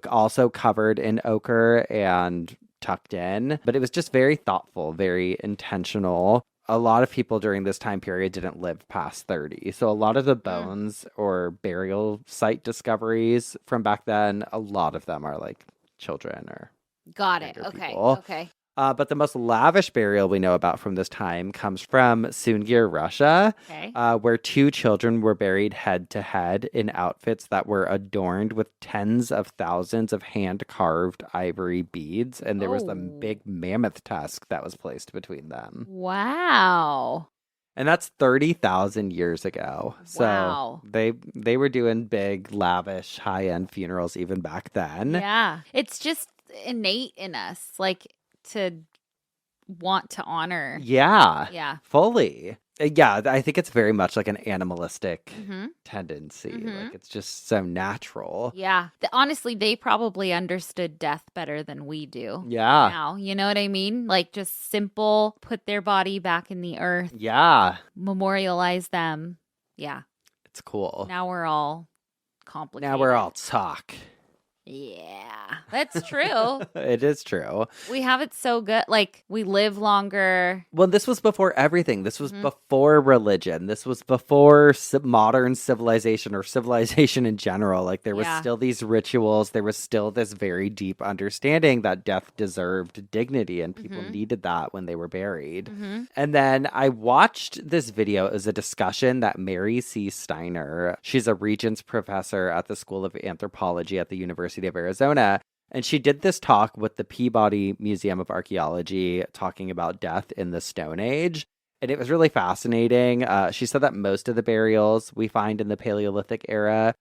also covered in ochre and tucked in. But it was just very thoughtful, very intentional. A lot of people during this time period didn't live past 30. So a lot of the bones or burial site discoveries from back then, a lot of them are like children or Got it. younger Okay. people. Okay. But the most lavish burial we know about from this time comes from Sungir, Russia, Okay. where 2 children were buried head to head in outfits that were adorned with tens of thousands of hand-carved ivory beads, and there was a big mammoth tusk that was placed between them. Wow. And that's 30,000 years ago. Wow. So they were doing big, lavish, high-end funerals even back then. Yeah. It's just innate in us, like, to want to honor. Yeah. Yeah. Fully. Yeah, I think it's very much like an animalistic Mm-hmm. tendency. Mhm. Like it's just so natural. Yeah. Honestly, they probably understood death better than we do. Yeah. Now, you know what I mean? Like just simple, put their body back in the earth, Yeah. memorialize them. Yeah. It's cool. Now we're all complicated. Now we're all talk. Yeah. That's true. It is true. We have it so good. Like we live longer. Well, this was before everything. This was before religion. This was before modern civilization or civilization in general. Like there was still these rituals. There was still this very deep understanding that death deserved dignity and people needed that when they were buried. And then I watched this video as a discussion that Mary C. Steiner, she's a Regents professor at the School of Anthropology at the University of Arizona. And she did this talk with the Peabody Museum of Archaeology talking about death in the Stone Age. And it was really fascinating. She said that most of the burials we find in the Paleolithic era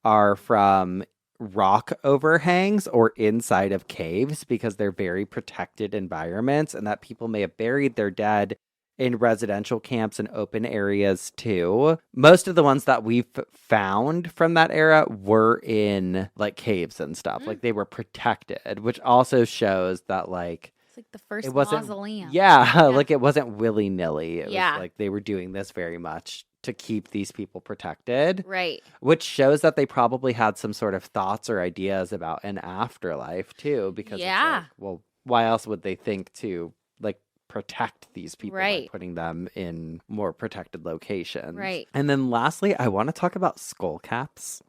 are from rock overhangs or inside of caves because they're very protected environments and that people may have buried their dead in residential camps and open areas too. Most of the ones that we've found from that era were in like caves and stuff. Like they were protected, which also shows that like it's like the first it wasn't mausoleum. Yeah, like it wasn't willy-nilly. It was Yeah. like they were doing this very much to keep these people protected. Right. Which shows that they probably had some sort of thoughts or ideas about an afterlife too, because it's like, well, why else would they think to like protect these people by putting them in more protected locations. Right. And then lastly, I want to talk about skull caps.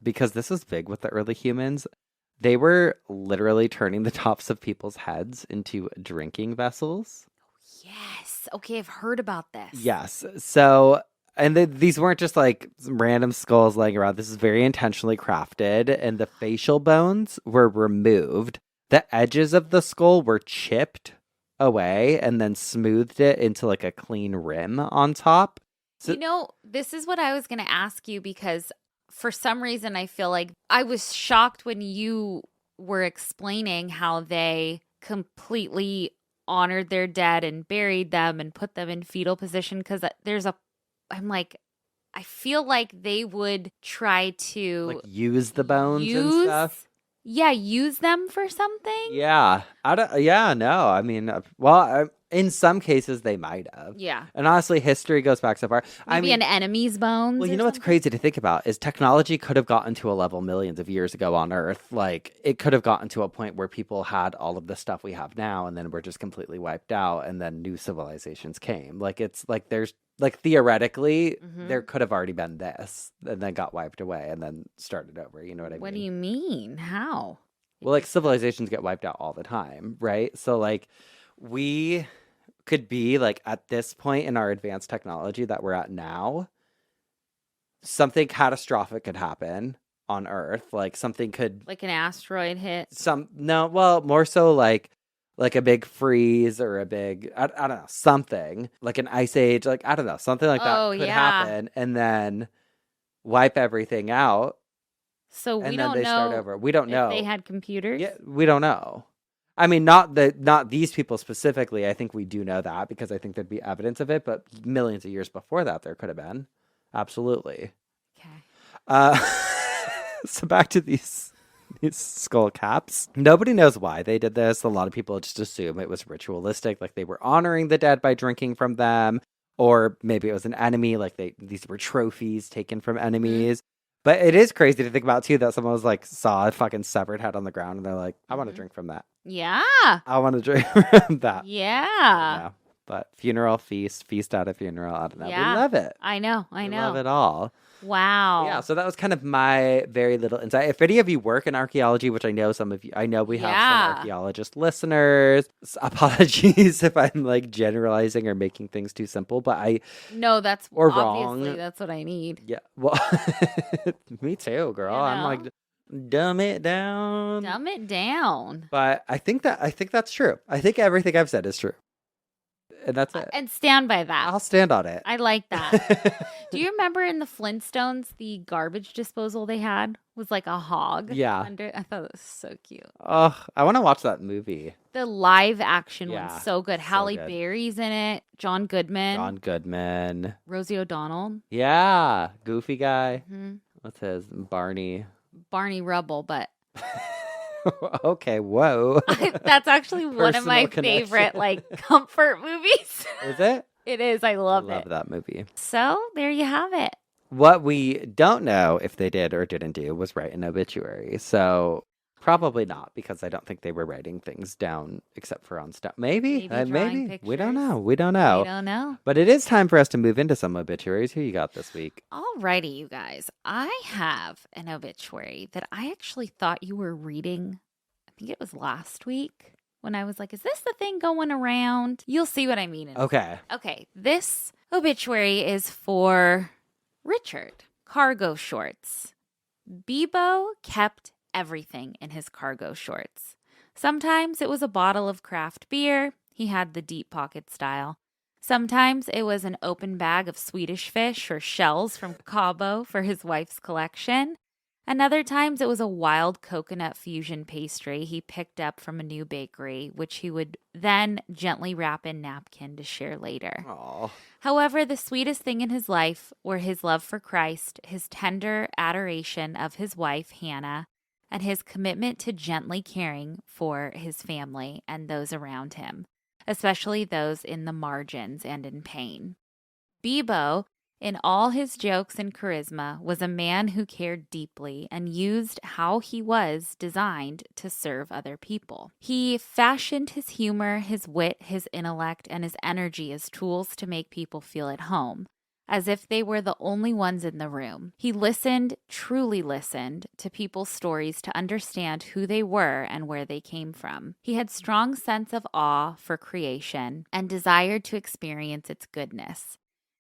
Because this was big with the early humans. They were literally turning the tops of people's heads into drinking vessels. Yes. Okay, I've heard about this. Yes. So, and these weren't just like some random skulls laying around. This is very intentionally crafted, and the facial bones were removed. The edges of the skull were chipped away and then smoothed it into like a clean rim on top. So, you know, this is what I was going to ask you because for some reason I feel like I was shocked when you were explaining how they completely honored their dead and buried them and put them in fetal position because I'm like, I feel like they would try to like use the bones and stuff. Yeah, use them for something. Yeah. No. I mean, well, in some cases they might have. Yeah. And honestly, history goes back so far. Maybe an enemy's bones. Well, you know what's crazy to think about is technology could have gotten to a level millions of years ago on Earth. Like, it could have gotten to a point where people had all of the stuff we have now, and then we're just completely wiped out, and then new civilizations came. Like, it's like there's like theoretically there could have already been this and then got wiped away and then started over. You know what I mean? What do you mean? How? Well, like civilizations get wiped out all the time, right? So like we could be like at this point in our advanced technology that we're at now, something catastrophic could happen on Earth. Like something could like an asteroid hit. More so like a big freeze or a big, I don't know, something like an ice age, like, I don't know, something like that could happen and then wipe everything out. So we and don't then they know start over. We don't know. If they had computers? Yeah, we don't know. I mean, not these people specifically. I think we do know that because I think there'd be evidence of it, but millions of years before that, there could have been. Absolutely. Okay. So back to these skull caps. Nobody knows why they did this. A lot of people just assume it was ritualistic, like they were honoring the dead by drinking from them, or maybe it was an enemy, like these were trophies taken from enemies. But it is crazy to think about too that someone was like saw a fucking severed head on the ground and they're like, I want to drink from that. Yeah. I want to drink from that. Yeah. But funeral feast at a funeral. I don't know. Yeah. We love it. I know. We love it all. Wow. Yeah, so that was kind of my very little insight. If any of you work in archaeology, which I know some of you, I know we have some archaeologist listeners. Apologies if I'm like generalizing or making things too simple, but no, that's or obviously wrong. That's what I need. Yeah, well, me too, girl. You know? I'm like, dumb it down. Dumb it down. But I think that's true. I think everything I've said is true. And that's it. And stand by that. I'll stand on it. I like that. Do you remember in the Flintstones, the garbage disposal they had was like a hog? Yeah. I thought it was so cute. Oh, I want to watch that movie. The live action one's so good. So Halle good. Berry's in it. John Goodman. Rosie O'Donnell. Yeah. Goofy guy. Mm-hmm. What's his? Barney Rubble, but... Okay, whoa. That's actually one of my connection. favorite like comfort movies. Is it? It is. I love love that movie. So there you have it. What we don't know if they did or didn't do was write an obituary. So probably not, because I don't think they were writing things down except for on stuff. Maybe. Maybe. We don't know. We don't know. But it is time for us to move into some obituaries. Who you got this week? Alrighty, you guys. I have an obituary that I actually thought you were reading. I think it was last week when I was like, is this the thing going around? You'll see what I mean. Okay. Okay. This obituary is for Richard, cargo shorts. Bebo kept everything in his cargo shorts. Sometimes it was a bottle of craft beer. He had the deep pocket style. Sometimes it was an open bag of Swedish fish or shells from Cabo for his wife's collection. And other times it was a wild coconut fusion pastry he picked up from a new bakery, which he would then gently wrap in napkin to share later. Aww. However, the sweetest thing in his life were his love for Christ, his tender adoration of his wife, Hannah, and his commitment to gently caring for his family and those around him, especially those in the margins and in pain. Bebo, in all his jokes and charisma, was a man who cared deeply and used how he was designed to serve other people. He fashioned his humor, his wit, his intellect, and his energy as tools to make people feel at home, as if they were the only ones in the room. He listened, truly listened, to people's stories to understand who they were and where they came from. He had strong sense of awe for creation and desired to experience its goodness.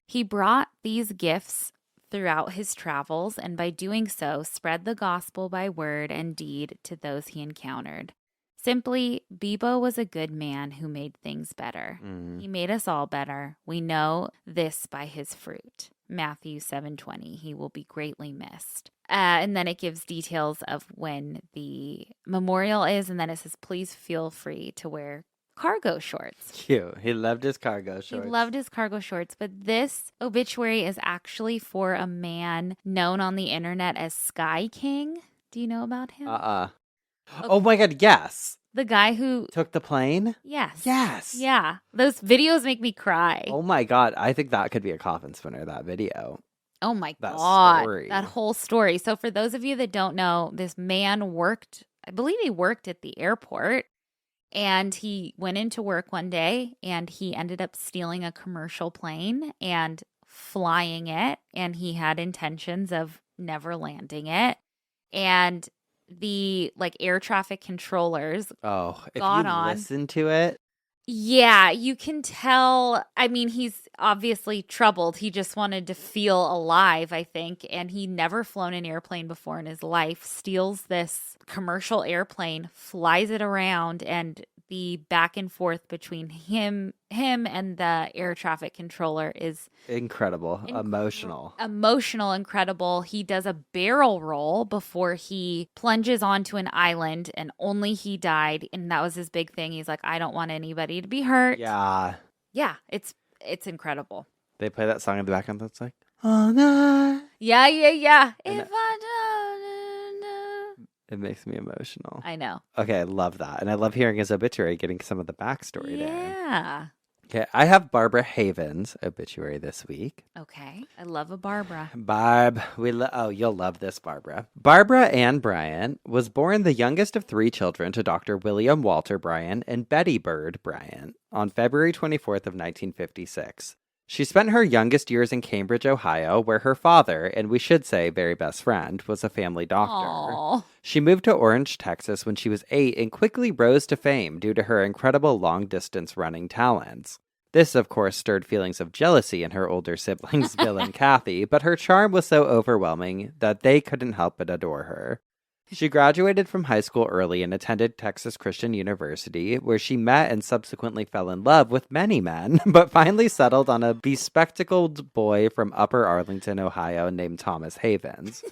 He brought these gifts throughout his travels, and by doing so, spread the gospel by word and deed to those he encountered. Simply, Bebo was a good man who made things better. He made us all better. We know this by his fruit. Matthew 7:20. He will be greatly missed. And then it gives details of when the memorial is, and then it says, please feel free to wear cargo shorts. Cute. He loved his cargo shorts. He loved his cargo shorts, but this obituary is actually for a man known on the internet as Sky King. Do you know about him? Okay. Oh my God, yes. The guy who took the plane? Yes. Yes. Yeah. Those videos make me cry. Oh my God. I think that could be a coffin spinner, that video. Oh my that God. Story. That whole story. So for those of you that don't know, this man worked, I believe he worked at the airport. And he went into work one day and he ended up stealing a commercial plane and flying it. And he had intentions of never landing it. And the air traffic controllers if you on. listen to it. Yeah, you can tell. I mean, he's obviously troubled. He just wanted to feel alive, I think. And he never flown an airplane before in his life, steals this commercial airplane, flies it around, and the back and forth between him and the air traffic controller is Incredible. Emotional. Incredible. He does a barrel roll before he plunges onto an island, and only he died. And that was his big thing. He's like, I don't want anybody to be hurt. Yeah. Yeah, it's incredible. They play that song in the background that's like, oh, no. Yeah. And If I don't know. It makes me emotional. I know. Okay, I love that. And I love hearing his obituary, getting some of the backstory there. Yeah. Okay, I have Barbara Haven's obituary this week. Okay. I love a Barbara. Barb, you'll love this, Barbara. Barbara Ann Bryant was born the youngest of 3 children to Dr. William Walter Bryant and Betty Bird Bryant on February 24th of 1956. She spent her youngest years in Cambridge, Ohio, where her father, and we should say very best friend, was a family doctor. Aww. She moved to Orange, Texas when she was 8 and quickly rose to fame due to her incredible long-distance running talents. This, of course, stirred feelings of jealousy in her older siblings, Bill and Kathy, but her charm was so overwhelming that they couldn't help but adore her. She graduated from high school early and attended Texas Christian University, where she met and subsequently fell in love with many men, but finally settled on a bespectacled boy from Upper Arlington, Ohio, named Thomas Havens.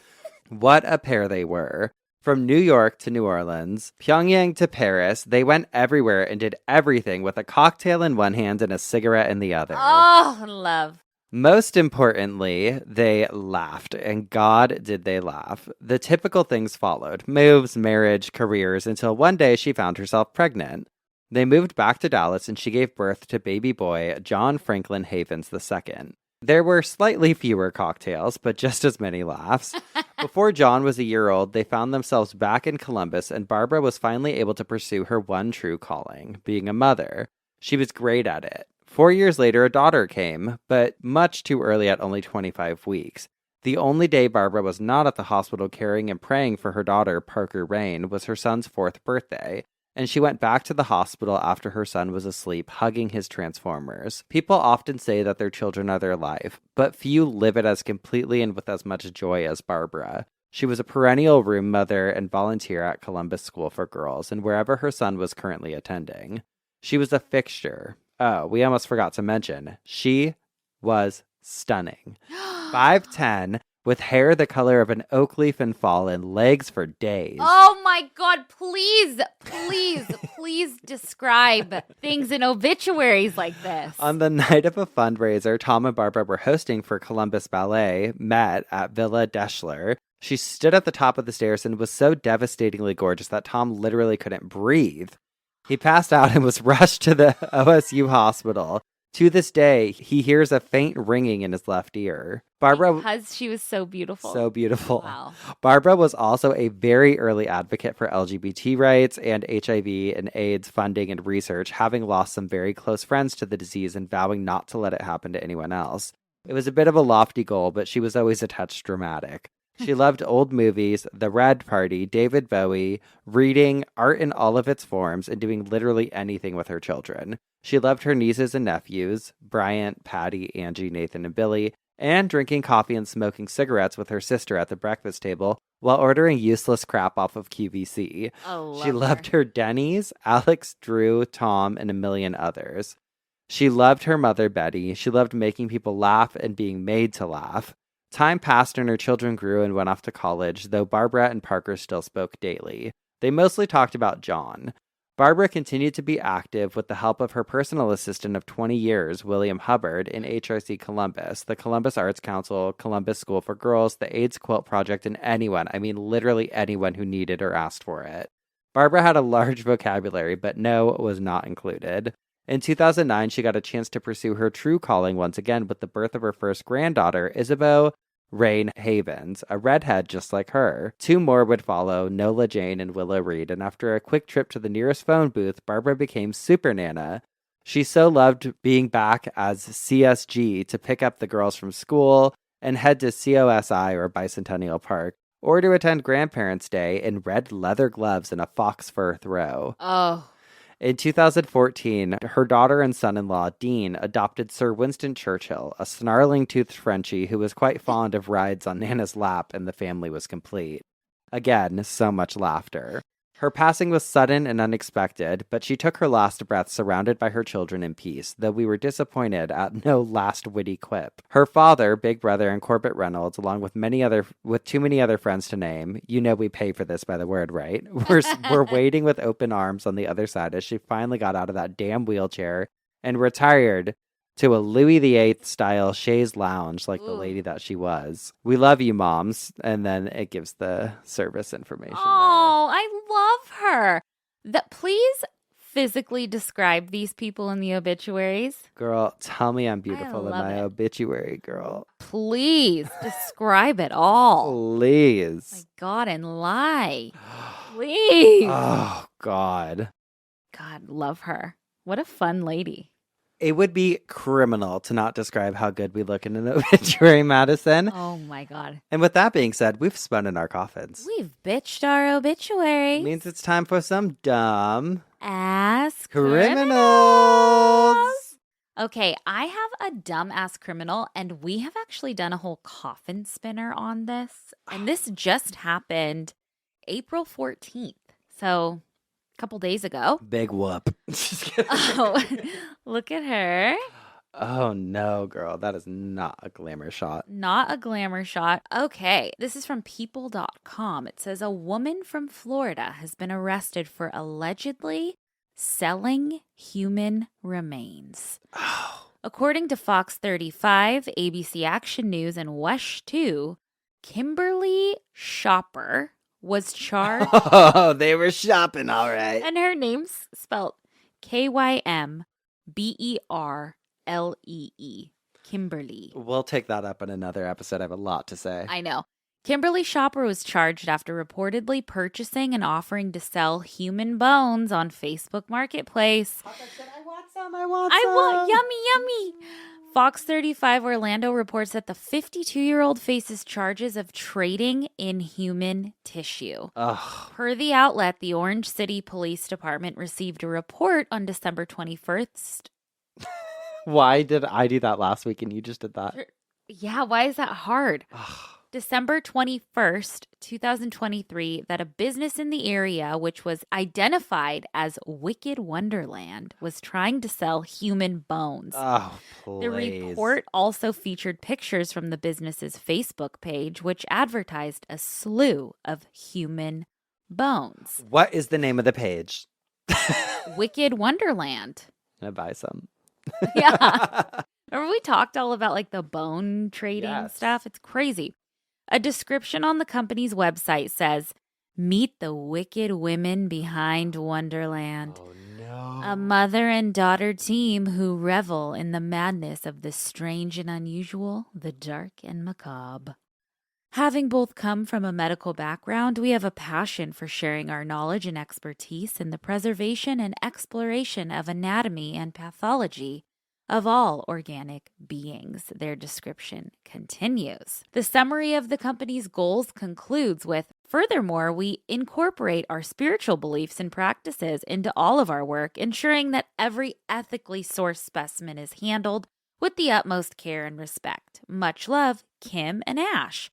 What a pair they were. From New York to New Orleans, Pyongyang to Paris, they went everywhere and did everything with a cocktail in one hand and a cigarette in the other. Oh, love. Most importantly, they laughed, and God did they laugh. The typical things followed: moves, marriage, careers, until one day she found herself pregnant. They moved back to Dallas, and she gave birth to baby boy John Franklin Havens II. There were slightly fewer cocktails, but just as many laughs. Before John was a year old, they found themselves back in Columbus, and Barbara was finally able to pursue her one true calling, being a mother. She was great at it. 4 years later, a daughter came, but much too early at only 25 weeks. The only day Barbara was not at the hospital caring and praying for her daughter, Parker Rain, was her son's 4th birthday, and she went back to the hospital after her son was asleep, hugging his Transformers. People often say that their children are their life, but few live it as completely and with as much joy as Barbara. She was a perennial room mother and volunteer at Columbus School for Girls and wherever her son was currently attending. She was a fixture. Oh, we almost forgot to mention, she was stunning. 5'10", with hair the color of an oak leaf in fall and legs for days. Oh my God, please describe things in obituaries like this. On the night of a fundraiser Tom and Barbara were hosting for Columbus Ballet, met at Villa Deschler, she stood at the top of the stairs and was so devastatingly gorgeous that Tom literally couldn't breathe. He passed out and was rushed to the OSU hospital. To this day, he hears a faint ringing in his left ear. Because she was so beautiful. So beautiful. Wow. Barbara was also a very early advocate for LGBT rights and HIV and AIDS funding and research, having lost some very close friends to the disease and vowing not to let it happen to anyone else. It was a bit of a lofty goal, but she was always a touch dramatic. She loved old movies, The Red Party, David Bowie, reading, art in all of its forms, and doing literally anything with her children. She loved her nieces and nephews, Bryant, Patty, Angie, Nathan, and Billy, and drinking coffee and smoking cigarettes with her sister at the breakfast table while ordering useless crap off of QVC. She loved her Denny's, Alex, Drew, Tom, and a million others. She loved her mother, Betty. She loved making people laugh and being made to laugh. Time passed and her children grew and went off to college, though Barbara and Parker still spoke daily. They mostly talked about John. Barbara continued to be active with the help of her personal assistant of 20 years, William Hubbard, in HRC Columbus, the Columbus Arts Council, Columbus School for Girls, the AIDS Quilt Project, and anyone, I mean literally anyone who needed or asked for it. Barbara had a large vocabulary, but no was not included. In 2009, she got a chance to pursue her true calling once again with the birth of her first granddaughter, Isabeau Rain Havens, a redhead just like her. 2 more would follow, Nola Jane and Willow Reed, and after a quick trip to the nearest phone booth, Barbara became Super Nana. She so loved being back as CSG to pick up the girls from school and head to COSI or Bicentennial Park, or to attend Grandparents' Day in red leather gloves and a fox fur throw. Oh. In 2014, her daughter and son-in-law, Dean, adopted Sir Winston Churchill, a snarling-toothed Frenchie who was quite fond of rides on Nana's lap, and the family was complete. Again, so much laughter. Her passing was sudden and unexpected, but she took her last breath surrounded by her children in peace, though we were disappointed at no last witty quip. Her father, Big Brother, and Corbett Reynolds, along with too many other friends to name, you know we pay for this by the word, right? Were waiting with open arms on the other side as she finally got out of that damn wheelchair and retired to a Louis VIII style chaise lounge like the lady that she was. We love you, moms. And then it gives the service information. Oh, I love her. Please physically describe these people in the obituaries. Girl, tell me I'm beautiful in my it. obituary, girl. Please describe it all. Please. My God, and lie. Please. Oh, God. God, love her. What a fun lady. It would be criminal to not describe how good we look in an obituary, Madison. Oh, my God. And with that being said, we've spun in our coffins. We've bitched our obituary. Means it's time for some dumb ass criminals. Okay, I have a dumb ass criminal, and we have actually done a whole coffin spinner on this. And this just happened April 14th. So a couple days ago. Big whoop. Just kidding. Oh, look at her. Oh, no, girl. That is not a glamour shot. Not a glamour shot. Okay, this is from people.com. It says a woman from Florida has been arrested for allegedly selling human remains. Oh. According to Fox 35, ABC Action News, and Wesh 2, Kimberly Shopper was charged. Oh, they were shopping, all right. And her name's spelled Kymberlee. Kimberly. We'll take that up in another episode. I have a lot to say. I know. Kimberly Shopper was charged after reportedly purchasing and offering to sell human bones on Facebook Marketplace. I want some. Yummy. Fox 35 Orlando reports that the 52-year-old faces charges of trading in human tissue. Ugh. Per the outlet, the Orange City Police Department received a report on December 21st. Why did I do that last week and you just did that? Yeah, why is that hard? Ugh. December 21st, 2023, that a business in the area, which was identified as Wicked Wonderland, was trying to sell human bones. Oh, please. The report also featured pictures from the business's Facebook page, which advertised a slew of human bones. What is the name of the page? Wicked Wonderland. Can I buy some? Yeah. Remember we talked all about like the bone trading stuff? It's crazy. A description on the company's website says, "Meet the wicked women behind Wonderland. Oh, no. A mother and daughter team who revel in the madness of the strange and unusual, the dark and macabre. Having both come from a medical background, we have a passion for sharing our knowledge and expertise in the preservation and exploration of anatomy and pathology of all organic beings," their description continues. The summary of the company's goals concludes with, "Furthermore, we incorporate our spiritual beliefs and practices into all of our work, ensuring that every ethically sourced specimen is handled with the utmost care and respect. Much love, Kim and Ash."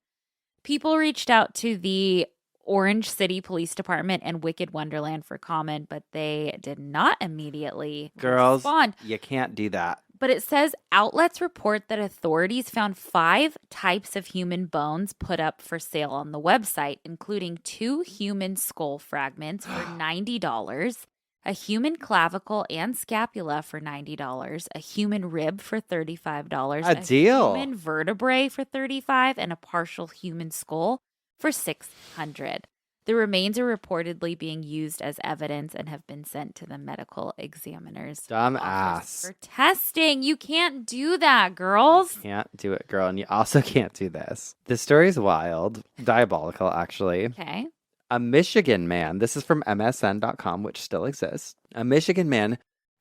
People reached out to the Orange City Police Department and Wicked Wonderland for comment, but they did not immediately respond. You can't do that. But it says outlets report that authorities found 5 types of human bones put up for sale on the website, including 2 human skull fragments for $90, a human clavicle and scapula for $90, a human rib for $35, A deal. human vertebrae for $35, and a partial human skull for $600. The remains are reportedly being used as evidence and have been sent to the medical examiner's Dumb office ass. for testing. You can't do that, girls. Can't do it, girl. And you also can't do this. This story is wild. Diabolical, actually. Okay. A Michigan man, this is from MSN.com, which still exists. A Michigan man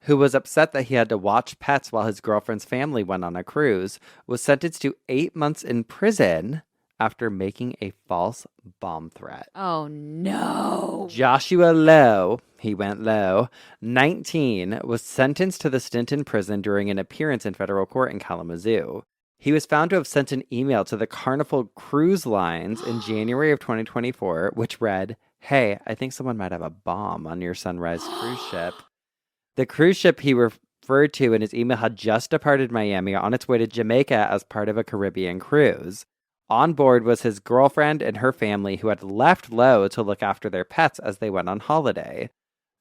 who was upset that he had to watch pets while his girlfriend's family went on a cruise was sentenced to 8 months in prison after making a false bomb threat. Oh, no. Joshua Lowe, he went low, 19, was sentenced to the stint in prison during an appearance in federal court in Kalamazoo. He was found to have sent an email to the Carnival Cruise Lines in January of 2024, which read, Hey, I think someone might have a bomb on your Sunrise cruise ship. The cruise ship he referred to in his email had just departed Miami on its way to Jamaica as part of a Caribbean cruise. On board was his girlfriend and her family, who had left low to look after their pets as they went on holiday.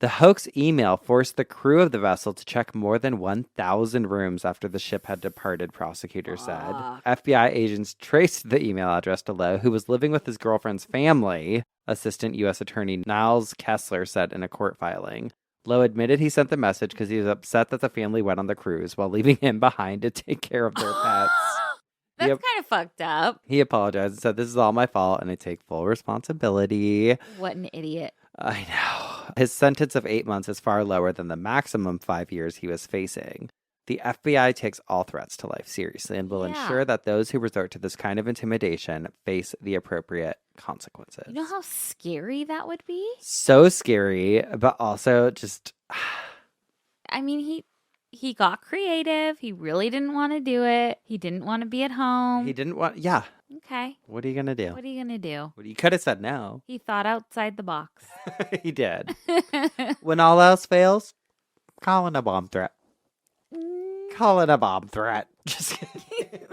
The hoax email forced the crew of the vessel to check more than 1,000 rooms after the ship had departed, prosecutors said. FBI agents traced the email address to Lowe, who was living with his girlfriend's family, Assistant U.S. Attorney Niles Kessler said in a court filing. Lowe admitted he sent the message because he was upset that the family went on the cruise while leaving him behind to take care of their pets. That's kind of fucked up. He apologized and said, "This is all my fault and I take full responsibility." What an idiot. I know. His sentence of 8 months is far lower than the maximum 5 years he was facing. The FBI takes all threats to life seriously and will ensure that those who resort to this kind of intimidation face the appropriate consequences. You know how scary that would be? So scary, but also just... I mean, he got creative. He really didn't want to do it. He didn't want to be at home. He didn't want... Yeah. Okay. What are you going to do? What are you going to do? You could have said no. He thought outside the box. He did. When all else fails, call in a bomb threat. Call in a bomb threat. Just kidding.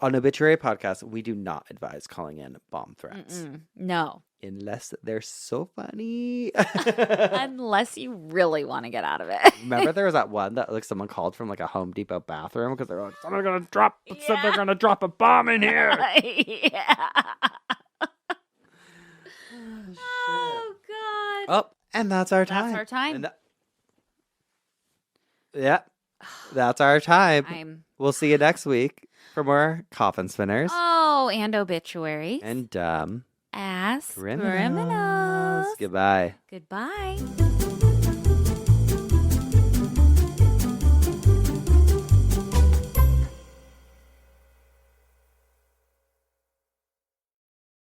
On Obituary Podcast, we do not advise calling in bomb threats. No. Unless they're so funny. Unless you really want to get out of it. Remember there was that one that like someone called from like a Home Depot bathroom because they were like, someone's gonna drop said they're gonna drop a bomb in here. Yeah. Oh God. Oh, and that's our time. That's our time. And yeah. That's our time. We'll see you next week for more coffin spinners. Oh, and obituaries. And Ass criminals. Goodbye. Goodbye.